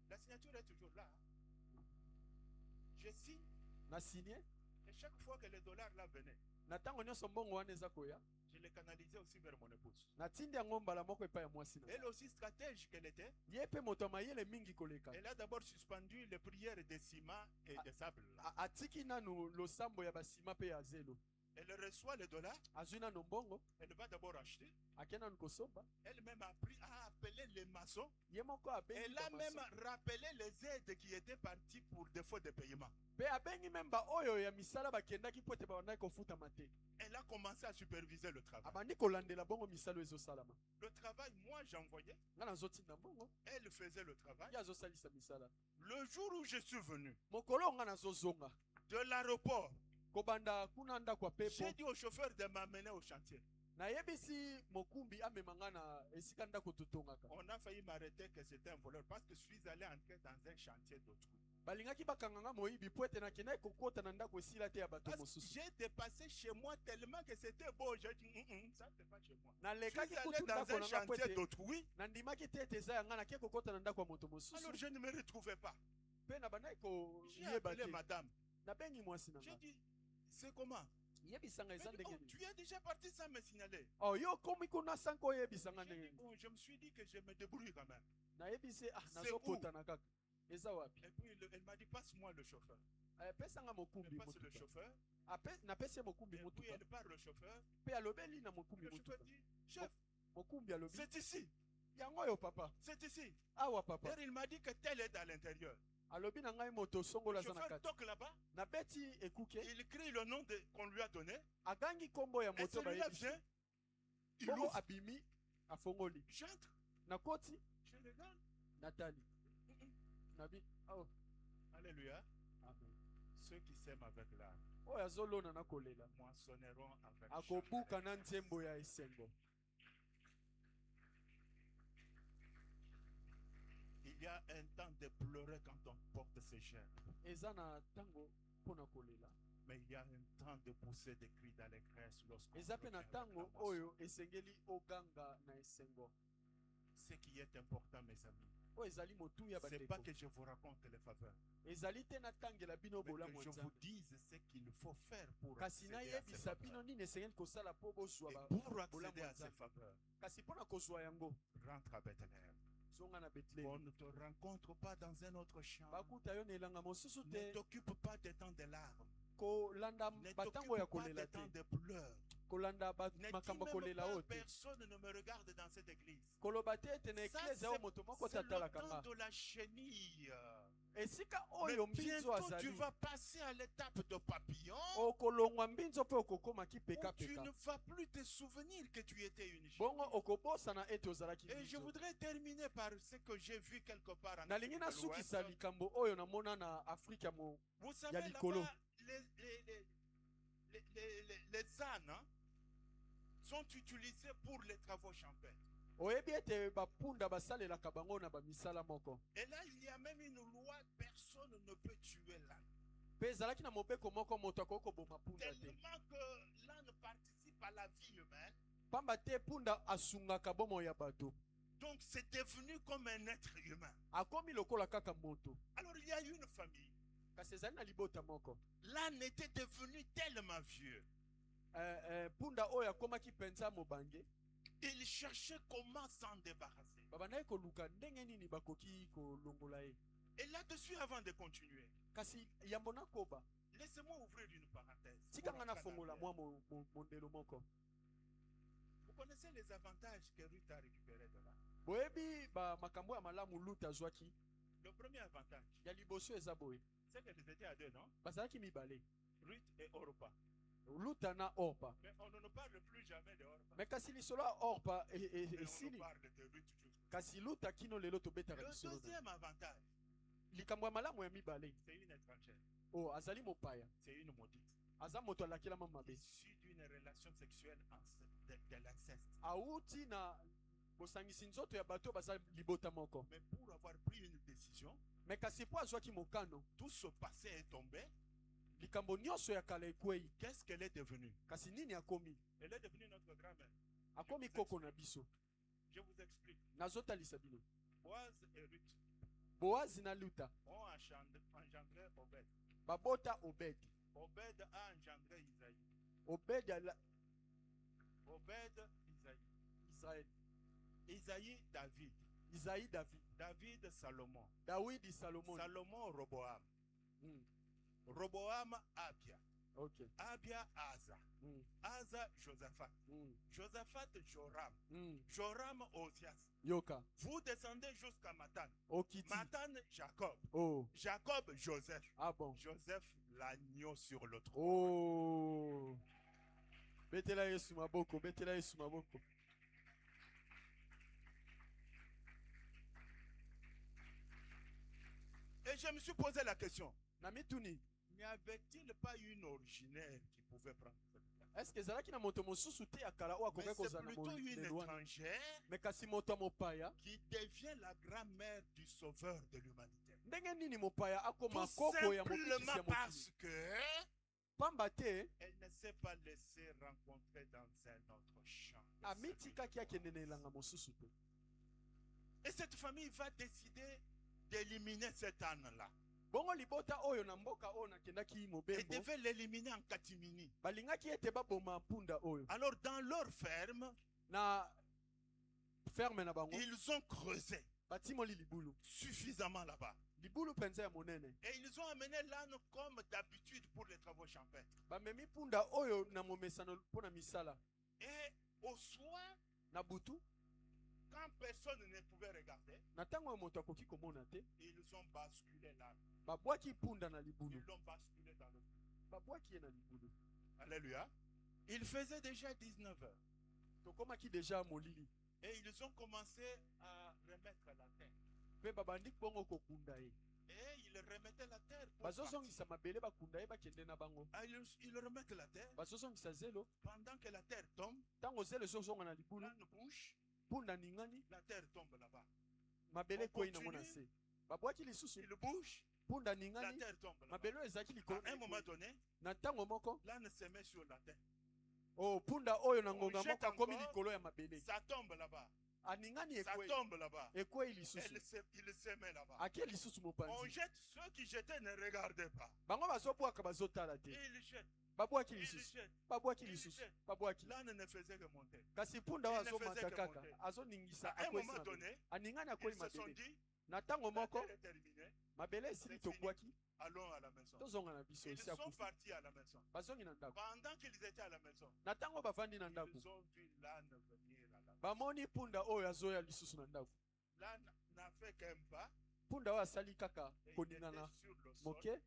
La signature est toujours là. Je signe. Et chaque fois que les dollars là venaient, je les canalisais aussi vers mon épouse. Elle aussi stratège qu'elle était. Elle a d'abord suspendu les prières de ciment et de sable. Elle reçoit les dollars. azwina nombongo Elle va d'abord acheter. akena nkosomba Elle-même a appris à appeler les maçons. ye moko abengi Elle a même bamaso. rappelé les aides qui étaient parties pour défaut de paiement. Pe abengi même oyo ya misala bakendaki po ete babandaki kofutama te. Elle a commencé à superviser le travail. Abandi kolandela bongo misala ezosalama. Le travail, moi j'envoyais. Nga nazotinda mbongo Elle faisait le travail. ye azosalisa misala. Le jour où je suis venu Mokolo nga nazozonga de l'aéroport, kobanda kuna ndako ya pepo j'ai dit au chauffeur de m'amener au chantier. nayebisi mokumbi amemanga na esika ndako totongaka. On a failli m'arrêter que c'était un voleur parce que je suis allé entrer dans un chantier d'autrui. balingaki bakanganga moyibi po ete nakendaki kokota na ndako esila te ya bato Parce que mosusu. j'ai dépassé chez moi tellement que c'était beau. J'ai dit, ça c'est pas chez moi. Je nalekaki suis allé kutu dans ndako un na nga po chantier ete d'autrui. nandimaki te ete eza yanga nake kokota na ndako ya moto mosusu Alors je ne me retrouvais pas. mpe na bandaki J'ai koyeba appelé te madame. nabengi mwasi na J'ai nga dit, c'est comment? yebisanga Elle eza dit, ndenge oh, nini. tu es déjà parti sans me signaler. Oh, yo komi kuna sanko oyebisanga J'ai ndenge dit, nini. bon, je me suis dit que je me débrouille quand même. nayebisi C'est nazokotana kaka eza wapi. Et puis elle m'a dit, passe-moi le chauffeur. pesanga Elle mokumbi passe le motuka chauffeur. napesi ye mokumbi Et puis motuka elle parle au chauffeur. mpe alobeli na mokumbi Le chauffeur motuka dit, chef, mokumbi alobi c'est ici. yango oyo papa C'est ici. awa papa D'ailleurs, il m'a dit que tel est à l'intérieur. alobi na ngai moto Le songola aza na chauffeur kati toque là-bas. nabeti ekuke Il crie le nom qu'on lui a donné. agangi nkombo ya Et moto celui-là bayebisi vient. Il bongo ouvre. abimi afongoli J'entre. nakoti Je regarde. natali nabi oh. Alléluia. Amen. Ceux qui s'aiment avec l'âme oyo azolona na kolela moissonneront avec akobuka na nzembo ya esengo. Il y a un temps de pleurer quand on porte ses chaînes. eza na ntango mpona kolela Mais il y a un temps de pousser des cris d'allégresse lorsqu'on eza mpe na revient avec ntango la moisson. oyo esengeli oganga na esengo. Ce qui est important, mes amis, oyo ezali motuya c'est bandeko pas que je vous raconte les faveurs, ezali te natangela bino mais bolamu que ya je vous nzambe dise ce qu'il faut faire pour kasi accéder à ces nayebisa bino faveurs. nini esengeli kosala mpo bozwa Et ba- pour bolamu accéder ya à ces nzambe. faveurs, kasi mpona kozwa yango rentre à Bethléem. zonga na On betleme ne te rencontre pas dans un autre champ. bakuta yo na elanga mosusu Ne te t'occupe pas des temps de larmes. kolanda Ne batango ya t'occupe pas kolela des temps te de pleurs. kolanda Ne makambo dis ya même kolela pas oyo te personne ne me regarde dans cette église. koloba te ete na Ça, eklese oyo moto moko c'est le tatalaka temps nga de la chenille. esika Mais oyo mbinzo bientôt tu azali vas passer à l'étape de papillon okolongwa mbinzo mpe okokomaki où tu pekapeka ne vas plus te souvenir que tu étais une chenille. bongo okobosana ete ozalaki Et je mbinzo. voudrais terminer par ce que j'ai vu quelque part en nalingi Afrique de l'Ouest. nasukisa likambo oyo namona na afrika Vous ya savez likolo. là-bas, les ânes hein, sont utilisés pour les travaux champêtres. oyebi ete bapunda basalelaka bango na bamisala moko Et là, il y a même une loi, personne ne peut tuer l'âne. mpe ezalaki na mobeko moko moto akoki koboma punda te Tellement que l'âne participe à la vie humaine. pamba te punda asungaka bomoi ya bato Donc c'est devenu comme un être humain. akomi lokola kaka moto Alors il y a une famille. kasi ezali na libota moko L'âne était devenu tellement vieux. punda oyo akomaki mpenza mobange Il cherchait comment s'en débarrasser. babandaki koluka ndenge nini bakoki kolongola ye Et là-dessus, avant de continuer, kasi yambo nakoba laissez-moi ouvrir une parenthèse. tika Pour nga entrer nafongola dans mwa le- mondelo moko Vous connaissez les avantages que Ruth a récupérés de là. boyebi makambo ya malamu luta azwaki Le premier avantage, ya liboso eza boye c'est qu'elles étaient à deux, non? bazalaki mibale Ruth et Orpa. luta na orpa Mais on ne parle plus jamais de Orpa. me kasi lisolo ya orpa Mais on esili parle de Ruth toujours. kasi luta kino lelo tobetaka Le lisolo na ye. deuxième avantage, likambo ya malamu ya mibale c'est une étrangère. o azali mopaya C'est une maudite. aza moto alakelama mabe Issue d'une relation sexuelle de l'inceste. awuti na bosangisi nzoto ya bato baza libota moko Mais pour avoir pris une décision, me kasi mpo azwaki mokano tout ce passé est tombé. likambo nyonso ya kala ekwei Qu'est-ce qu'elle est devenue? kasi nini akomi Elle est devenue notre grand-mère. akomi koko na biso Je vous explique. nazotalisa bino Boaz et Ruth boazi na luta ont engendré Obed. babota obedi Obed a engendré Isaïe. obedi Obed, Isaïe. israeli Isaïe, David. isaïe david David, Salomon. dawidi salomoni Salomon, Roboam. Mm. Roboam, Abia. Ok. Abia, Asa. Asa, Josaphat. Josaphat, Joram. Joram, Osias. Yoka. Vous descendez jusqu'à Matan. Okiti. Matan, Jacob. Oh. Jacob, Joseph. Ah bon. Joseph, l'agneau sur le trône. Oh. Betela Yesu maboko, betela Yesu maboko. Et je me suis posé la question. Namituni. N'y avait-il pas une originaire qui pouvait prendre cette place? Est-ce que Zalaki na moto mosusu te akala o Mais akoka c'est kozana plutôt une étrangère mais kasi moto mopaya qui devient la grand-mère du sauveur de l'humanité. ndenge nini mopaya akoma Tout koko ya mokisi simplement ya parce mokili que pamba te elle ne s'est pas laissée rencontrer dans un autre champ. amitikaki akende na elanga mosusu te. Et cette famille va décider d'éliminer cet âne-là. Bongo libota oyo na mboka oyo nakendaki Et mobembo devait l'éliminer en catimini. balingaki ete baboma mpunda oyo Alors dans leur ferme, na ferme na bango ils ont creusé batimoli libulu suffisamment là-bas. libulu penza ya monene Et ils ont amené l'âne comme d'habitude pour les travaux champêtres. bamemi mpunda oyo na momesano mpo na misala Et au soir, na butu quand personne ne pouvait regarder, na ntango ya moto akoki komona te ils ont basculé l'âne. babwaki mpunda na libulu Ils l'ont basculé dans le puits. babwaki ye na libulu Alléluia. Il faisait déjà 19 heures. tokomaki deja molili Et ils ont commencé à remettre la terre. mpe babandiki bongo kokunda ye Et ils remettaient la terre pour partir. bazozongisa mabele bakunda ye bakende na bango Ah, ils remettent la terre. bazozongisa zelo Pendant que la terre tombe, ntango zelo ezozonga na libulu l'âne bouge, mpunda ningani la terre tombe là-bas. mabele On ekwei nango na continue. se babwaki lisusu Il bouge, mpunda la ningani terre tombe là-bas. mabele oyo ezalaki likolo À un moment donné, na ntango moko l'âne se met sur la terre. o mpunda oyo na ngonga jette moko akomi encore. likolo ya mabele Ça tombe là-bas. aningani Ça ekwei tombe là-bas. ekwei lisusu Il se met là-bas. akie lisusu On mopanzi jette ceux qui jetaient, ne regardaient pas. bango bazobwaka bazotala te Et ils jettent, babwaki ils lisusu jettent. babwaki lisusu babwaki L'âne ne faisait que monter. kasi mpunda oyo Il ne faisait azomata que kaka monter. azoningisa À un akwei moment donné, aningani ils akwei se sont mabele dit, na ntango la moko terre est terminée, mabele esili c'est fini. tobwaki allons à la maison. tozonga na biso Ils esi sont akufi partis à la maison. bazongi na ndako Pendant qu'ils étaient à la maison, na ntango bavandi na ndako ils ont vu l'âne venir à la maison. bamoni mpunda oyo azoya lisusu na ndako L'âne n'a fait qu'un pas. mpunda oyo asali kaka Et il était koningana sur le sol. moke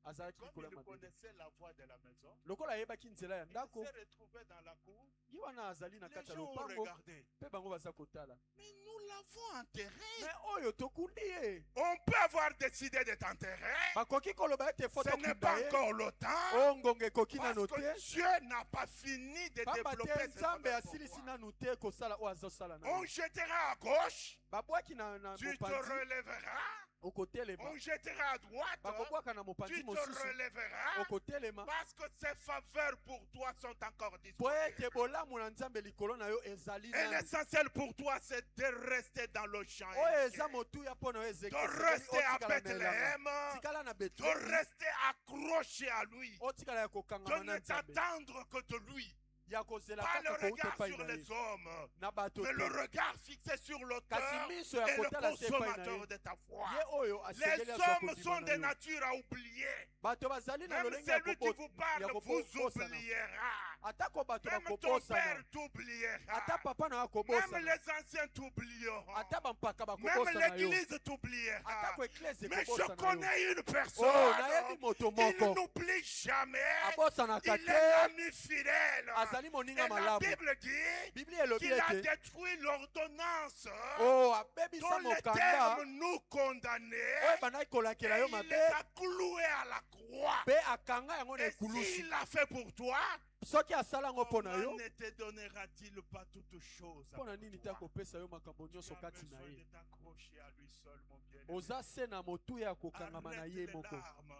azalaki Comme likolo ya il mabele connaissait la voie de la maison, lokola ayebaki nzela ya il ndako s'est retrouvé dans la cour. ye wana azali na Les kati ya gens ont lopango regardé. mpe bango baza kotala Mais nous l'avons enterré. me oyo tokundi ye On peut avoir décidé de t'enterrer. bakoki koloba ete fo Ce n'est tokunda pas ye encore le temps. o ngonga ekoki Parce nano que te Dieu n'a pas fini de pamba développer te ses nzambe œuvres pour asilisi toi. nanu te kosala oyo azosala na On yo jettera à gauche. babwaki na Tu te mopanzi relèveras. okotelema On jettera à droite. bakobwaka na Tu mopanzi te mosusu relèveras. okotelema Parce que ses faveurs pour toi sont encore po disponibles. ete bolamu na nzambe likolo na yo ezali Et nanu l'essentiel pour toi, c'est de rester dans le champ. oyo eza motuya mpo na yo De rester à Bethléem. tikala na De betlemi rester accroché à lui. otikala ya De kokangama na ne nzambe t'attendre que de lui. ya kozela Pas le kaka kouta regard epai sur na ye les hommes. na bato Mais le te regard fixé sur kasi l'auteur miso ya et le kotala se epai na consommateur ye de ta foi. ye oyo Les asengeli azwa hommes kondima sont na de yo nature à oublier. bato bazali na Même lolenge ya celui qui vous parle vous kobosana oubliera. atako bato Même ton bakobosana père t'oubliera. ata papa na yo Même akobosana les anciens t'oublieront. ata bampaka Même bakobosana yo l'église t'oubliera. atako eklese Mais je ekobosana yo connais une oyo personne nayebi moto qui moko n'oublie jamais. abosanaka Il est te l'ami fidèle. azali Et moninga la malamu Bible dit biblia elobi qu'il a ete détruit l'ordonnance o abebisa dont les mokanda termes nous condamnaient. oyo ebandaki kolakela yo Et il mabe les a cloués à la croix. mpe akanga yango na Et ekulusu s'il l'a fait pour toi, soki asala yango mpo na yo comment ne te donnera-t-il pas toutes choses mpo na pour nini te toi? akopesa yo makambo Tu nyonso as kati na besoin ye de t'accrocher à lui seul, mon bien-aimé. oza se na motuya ya kokangama na Arrête ye les moko larmes.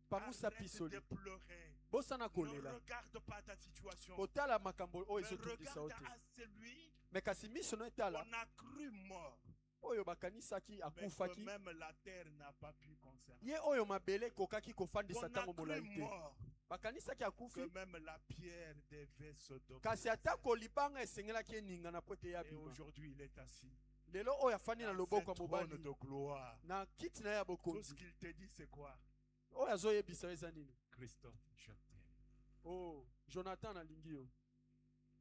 pangusa Arrête pisoli de pleurer. bosana Ne kolela regarde pas ta situation. kotala makambo oyo Mais ezotungisa yo regarde te à celui me kasi miso no etala qu'on a cru mort. oyo bakanisaki Mais que akufaki même la terre n'a pas pu conserver. ye oyo mabele ekokaki Qu'on kofandisa a ntango cru molai te mort. bakanisaki Que akufi même la pierre devait se dominer. kasi atako libanga esengelaki eningana po ete Et yabima aujourd'hui, il est assis. lelo oyo afandi na Dans loboko ya cette mobali trône de gloire. na kiti na ye ya Tout ce bokonzi qu'il te dit, c'est quoi? oyo azoyebisa yo eza nini Christophe, je t'aime. Oh, Jonathan nalingi yo.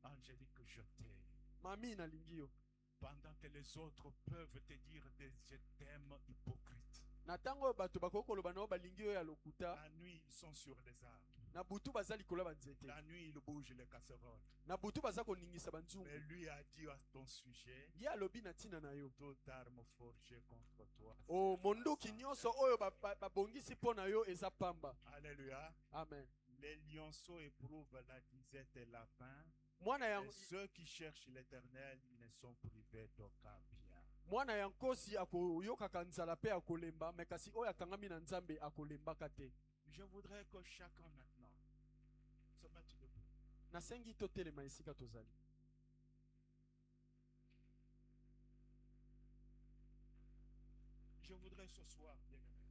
Angélique, je t'aime. Mami nalingi yo. Pendant que les autres peuvent te dire des je t'aime hypocrites. Natango bato bakokoloba na balingi yo ya lokuta. La nuit, ils sont sur les arbres. Na butu baza likolo ba nzete. La nuit, il bouge les casseroles. Na butu baza koningisa banzungu. Mais lui a dit à ton sujet, Ye alobi na tina na yo. toute arme forgée contre toi. Oh, monduki nyonso oyo babongisi mpo na yo eza pamba. Alléluia. Amen. Les lionceaux éprouvent la disette et la faim. Et ceux qui cherchent l'Éternel ne sont privés d'aucun bien. Mwana ya nkosi akoyokaka nzala pe akolemba me kasi oyo akangami na Nzambe akolembaka te. Je voudrais que chacun maintenant se mette debout. Nasengi totelema esika tozali. Je voudrais ce soir, bien-aimé,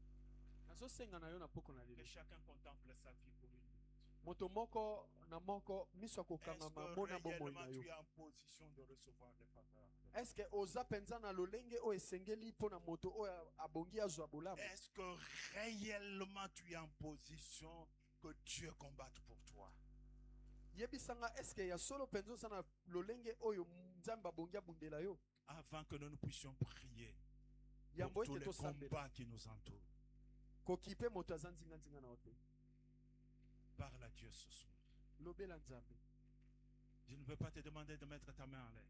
Nazosenga na yo na poko na que lelo. chacun contemple sa vie pour une minute. Moto moko na moko miso akokangama mona bomoi na yo. Tu es en position de recevoir les faveurs? Est-ce que oza penza na lolenge o esengeli po na moto o abongi azwa bolamu? Est-ce que réellement tu es en position que Dieu combatte pour toi? Yebisanga est-ce que ya solo penzo sana lolenge oyo Nzambe abongi abundela yo? Avant que nous ne puissions prier Yambo pour tous ete les to sambela. combats qui nous entourent. Kokipe moto azanzinga nzinga na ote. Parle à Dieu ce soir. Lobela Nzambe. Je ne veux pas te demander de mettre ta main en l'air.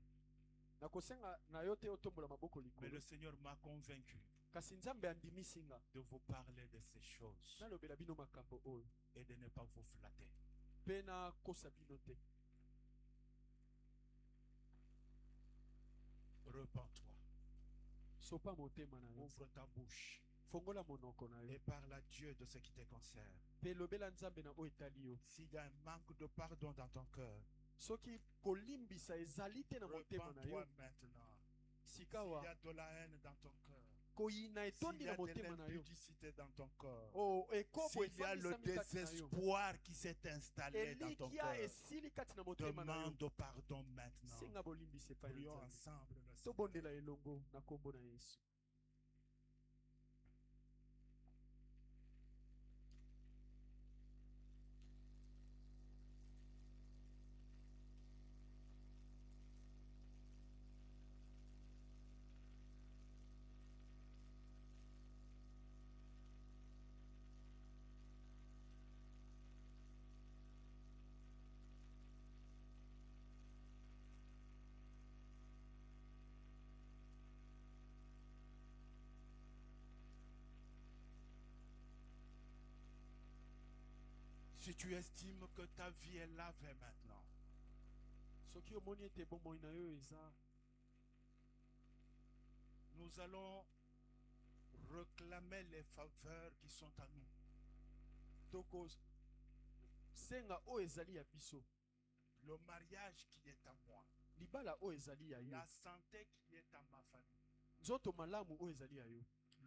Nakosenga na yo te otombola maboko Mais likolo. le Seigneur m'a convaincu Kasi Nzambe andimisinga. de vous parler de ces choses Nalobela bino makambo oyo. et de ne pas vous flatter. Pena kosa bino te. Repens-toi. Sopa motema na yo. Ouvre ta bouche Fongola monoko na yo. et parle à Dieu de ce qui te concerne. Pe lobela Nzambe na oyo etali yo. S'il y a un manque de pardon dans ton cœur, Soki kolimbisa ezali te na motema na yo. repens-toi maintenant. S'il y Sikawa a de la haine dans ton cœur, koyina s'il etondi y na a de motema na yo. l'impudicité dans ton corps, Oh, ekobo s'il y a le efandisami kati na yo. désespoir qui s'est installé dans ton Elikia cœur, esili kati na motema na yo. demande pardon maintenant. Senga bolimbisa epai ya Prions Nzambe. ensemble le Seigneur. Tobondela elongo na kombo na Yesu. Si tu estimes que ta vie est lavée maintenant, Soki omoni ete bomoi na yo eza, nous allons réclamer les faveurs qui sont à nous. toko senga o ezali ya biso. Le mariage qui est à moi, Libala o ezali ya yo. la santé qui est à ma famille, Nzoto malamu o ezali ya yo.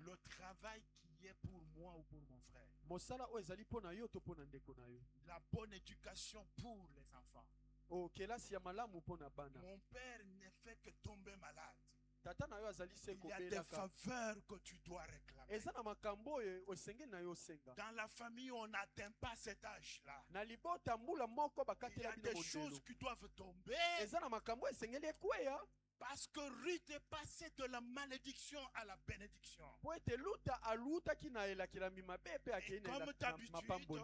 le travail qui est pour moi ou pour mon frère, Mosala o ezali pona yo to pona ndeko na yo. la bonne éducation pour les enfants. O kelasi ya malamu pona bana. Mon père ne fait que tomber malade. Tata na yo azali se Il y a des kobelaka. faveurs que tu dois réclamer. Eza na makambo oyo osengeli na yo senga. Dans la famille, on n'atteint pas cet âge-là. Na libota mbula moko Il y bakatela a bino des choses mondelo. qui doivent tomber Eza na makambo esengeli ekweya. parce que Ruth est passée de la malédiction à la bénédiction. Po ete luta alutaki na elakilami mabe pe Et akei na comme d'habitude, mapamboli.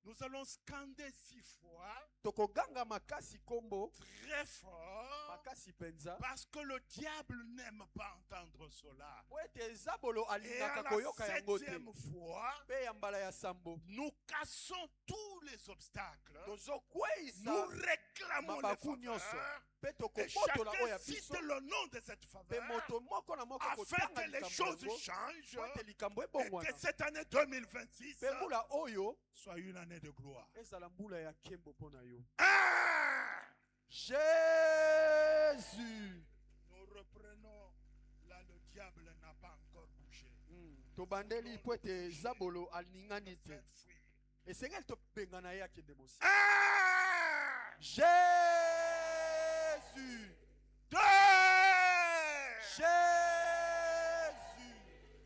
nous allons scander 6 fois, Tokoganga makasi kombo, très fort, makasi penza. parce que le diable n'aime pas entendre cela. Po ete ezabolo Et à alingaka la koyoka yango te. 7e fois, Pe ya mbala ya sambo. nous cassons tous les obstacles. Nous Tozokweyisa réclamons les mabaku nyonso. faveurs. Pe Et tokobotola oyo ya chacun cite biso. le nom de cette Pe faveur moto moko na moko afin kotanga que les likambo choses yango. changent Po ete likambo et ebongwana. que cette année 2026 Pe mbula oyo soit une année de gloire. ezala mbula ya kembo mpo na yo. Ah! Jésus. Nous reprenons. Là, le diable n'a pas encore bougé. Tobandeli po ete zabolo alingani Nous te. faire fuir. Esengeli tobengana ye akende mosi. Ah! Jésus. 2, Jésus.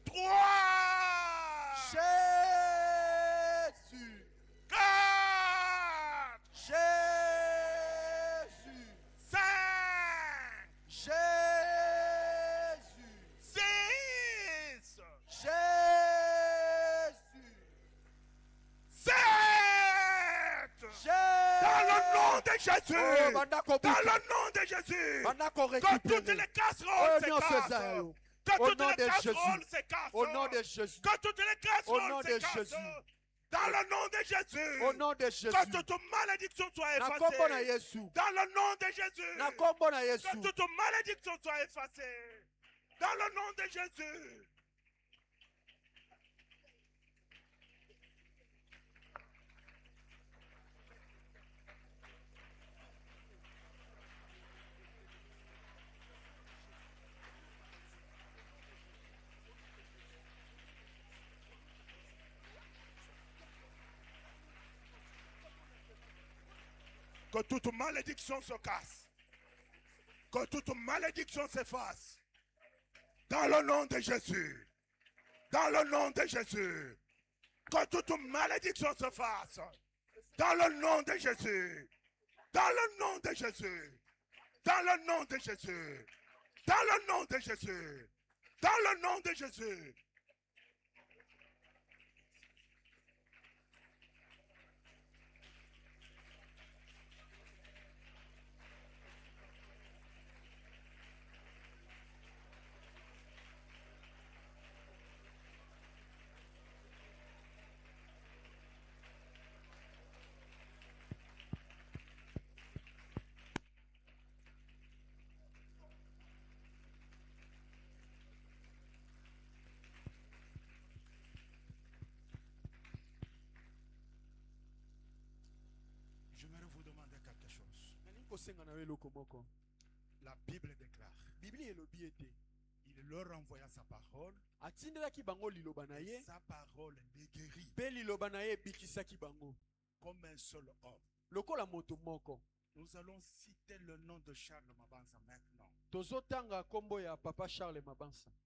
3, Jésus. 4, Jésus. Dans le nom de Jésus. Que toutes les casseroles se cassent. Que toutes les casseroles se cassent. Au nom de Jésus. Que toutes les casseroles se cassent. Dans le nom de Jésus. Au nom de Jésus. Que toute malédiction soit effacée. Dans le nom de Jésus. Que toute malédiction soit effacée. Dans le nom de Jésus. Que toute malédiction se casse. Que toute malédiction s'efface. Dans le nom de Jésus. Dans le nom de Jésus. Que toute malédiction se fasse. Dans le nom de Jésus. Dans le nom de Jésus. Dans le nom de Jésus. Dans le nom de Jésus. Dans le nom de Jésus. J'aimerais vous demander quelque chose. La Bible déclare. Il leur envoya sa parole. Sa parole les guérit. Comme un seul homme. Nous allons citer le nom de Charles Mabanza maintenant.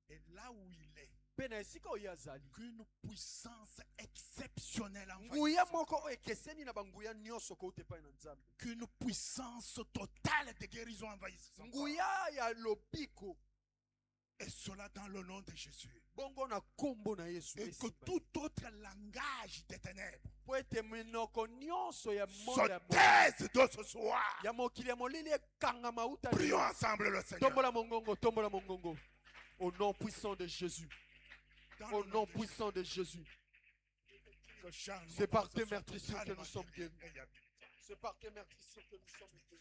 Et là où il est, qu'une puissance exceptionnelle qu'une puissance totale de guérison envahisse son corps. Et cela dans le nom de Jésus. Et que tout autre langage des ténèbres se taise de ce soir. Prions ensemble le Seigneur. Au nom puissant de Jésus. Au nom puissant de Jésus. C'est par tes meurtrissures que nous sommes guéris. C'est par tes meurtrissures que nous sommes guéris.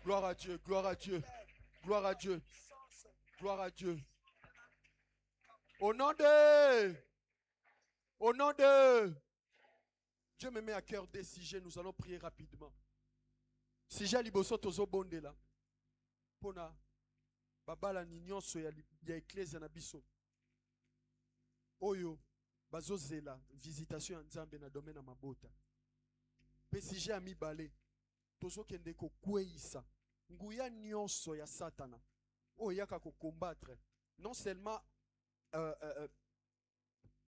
Gloire à Dieu, gloire à Dieu, gloire à Dieu, gloire à Dieu. Au nom de Dieu me met à cœur des sujets, nous allons prier rapidement. Sujet liboso tozo bondela. Pona babala ni nyonso ya ecclesia na biso. Oyo bazozela visitation ya Nzambe na domaine na mabota. Pe sujet a mibale. Tozo kende ko kweisa. Nguya nyonso ya Satana. Oyo yaka ko combattre. Non seulement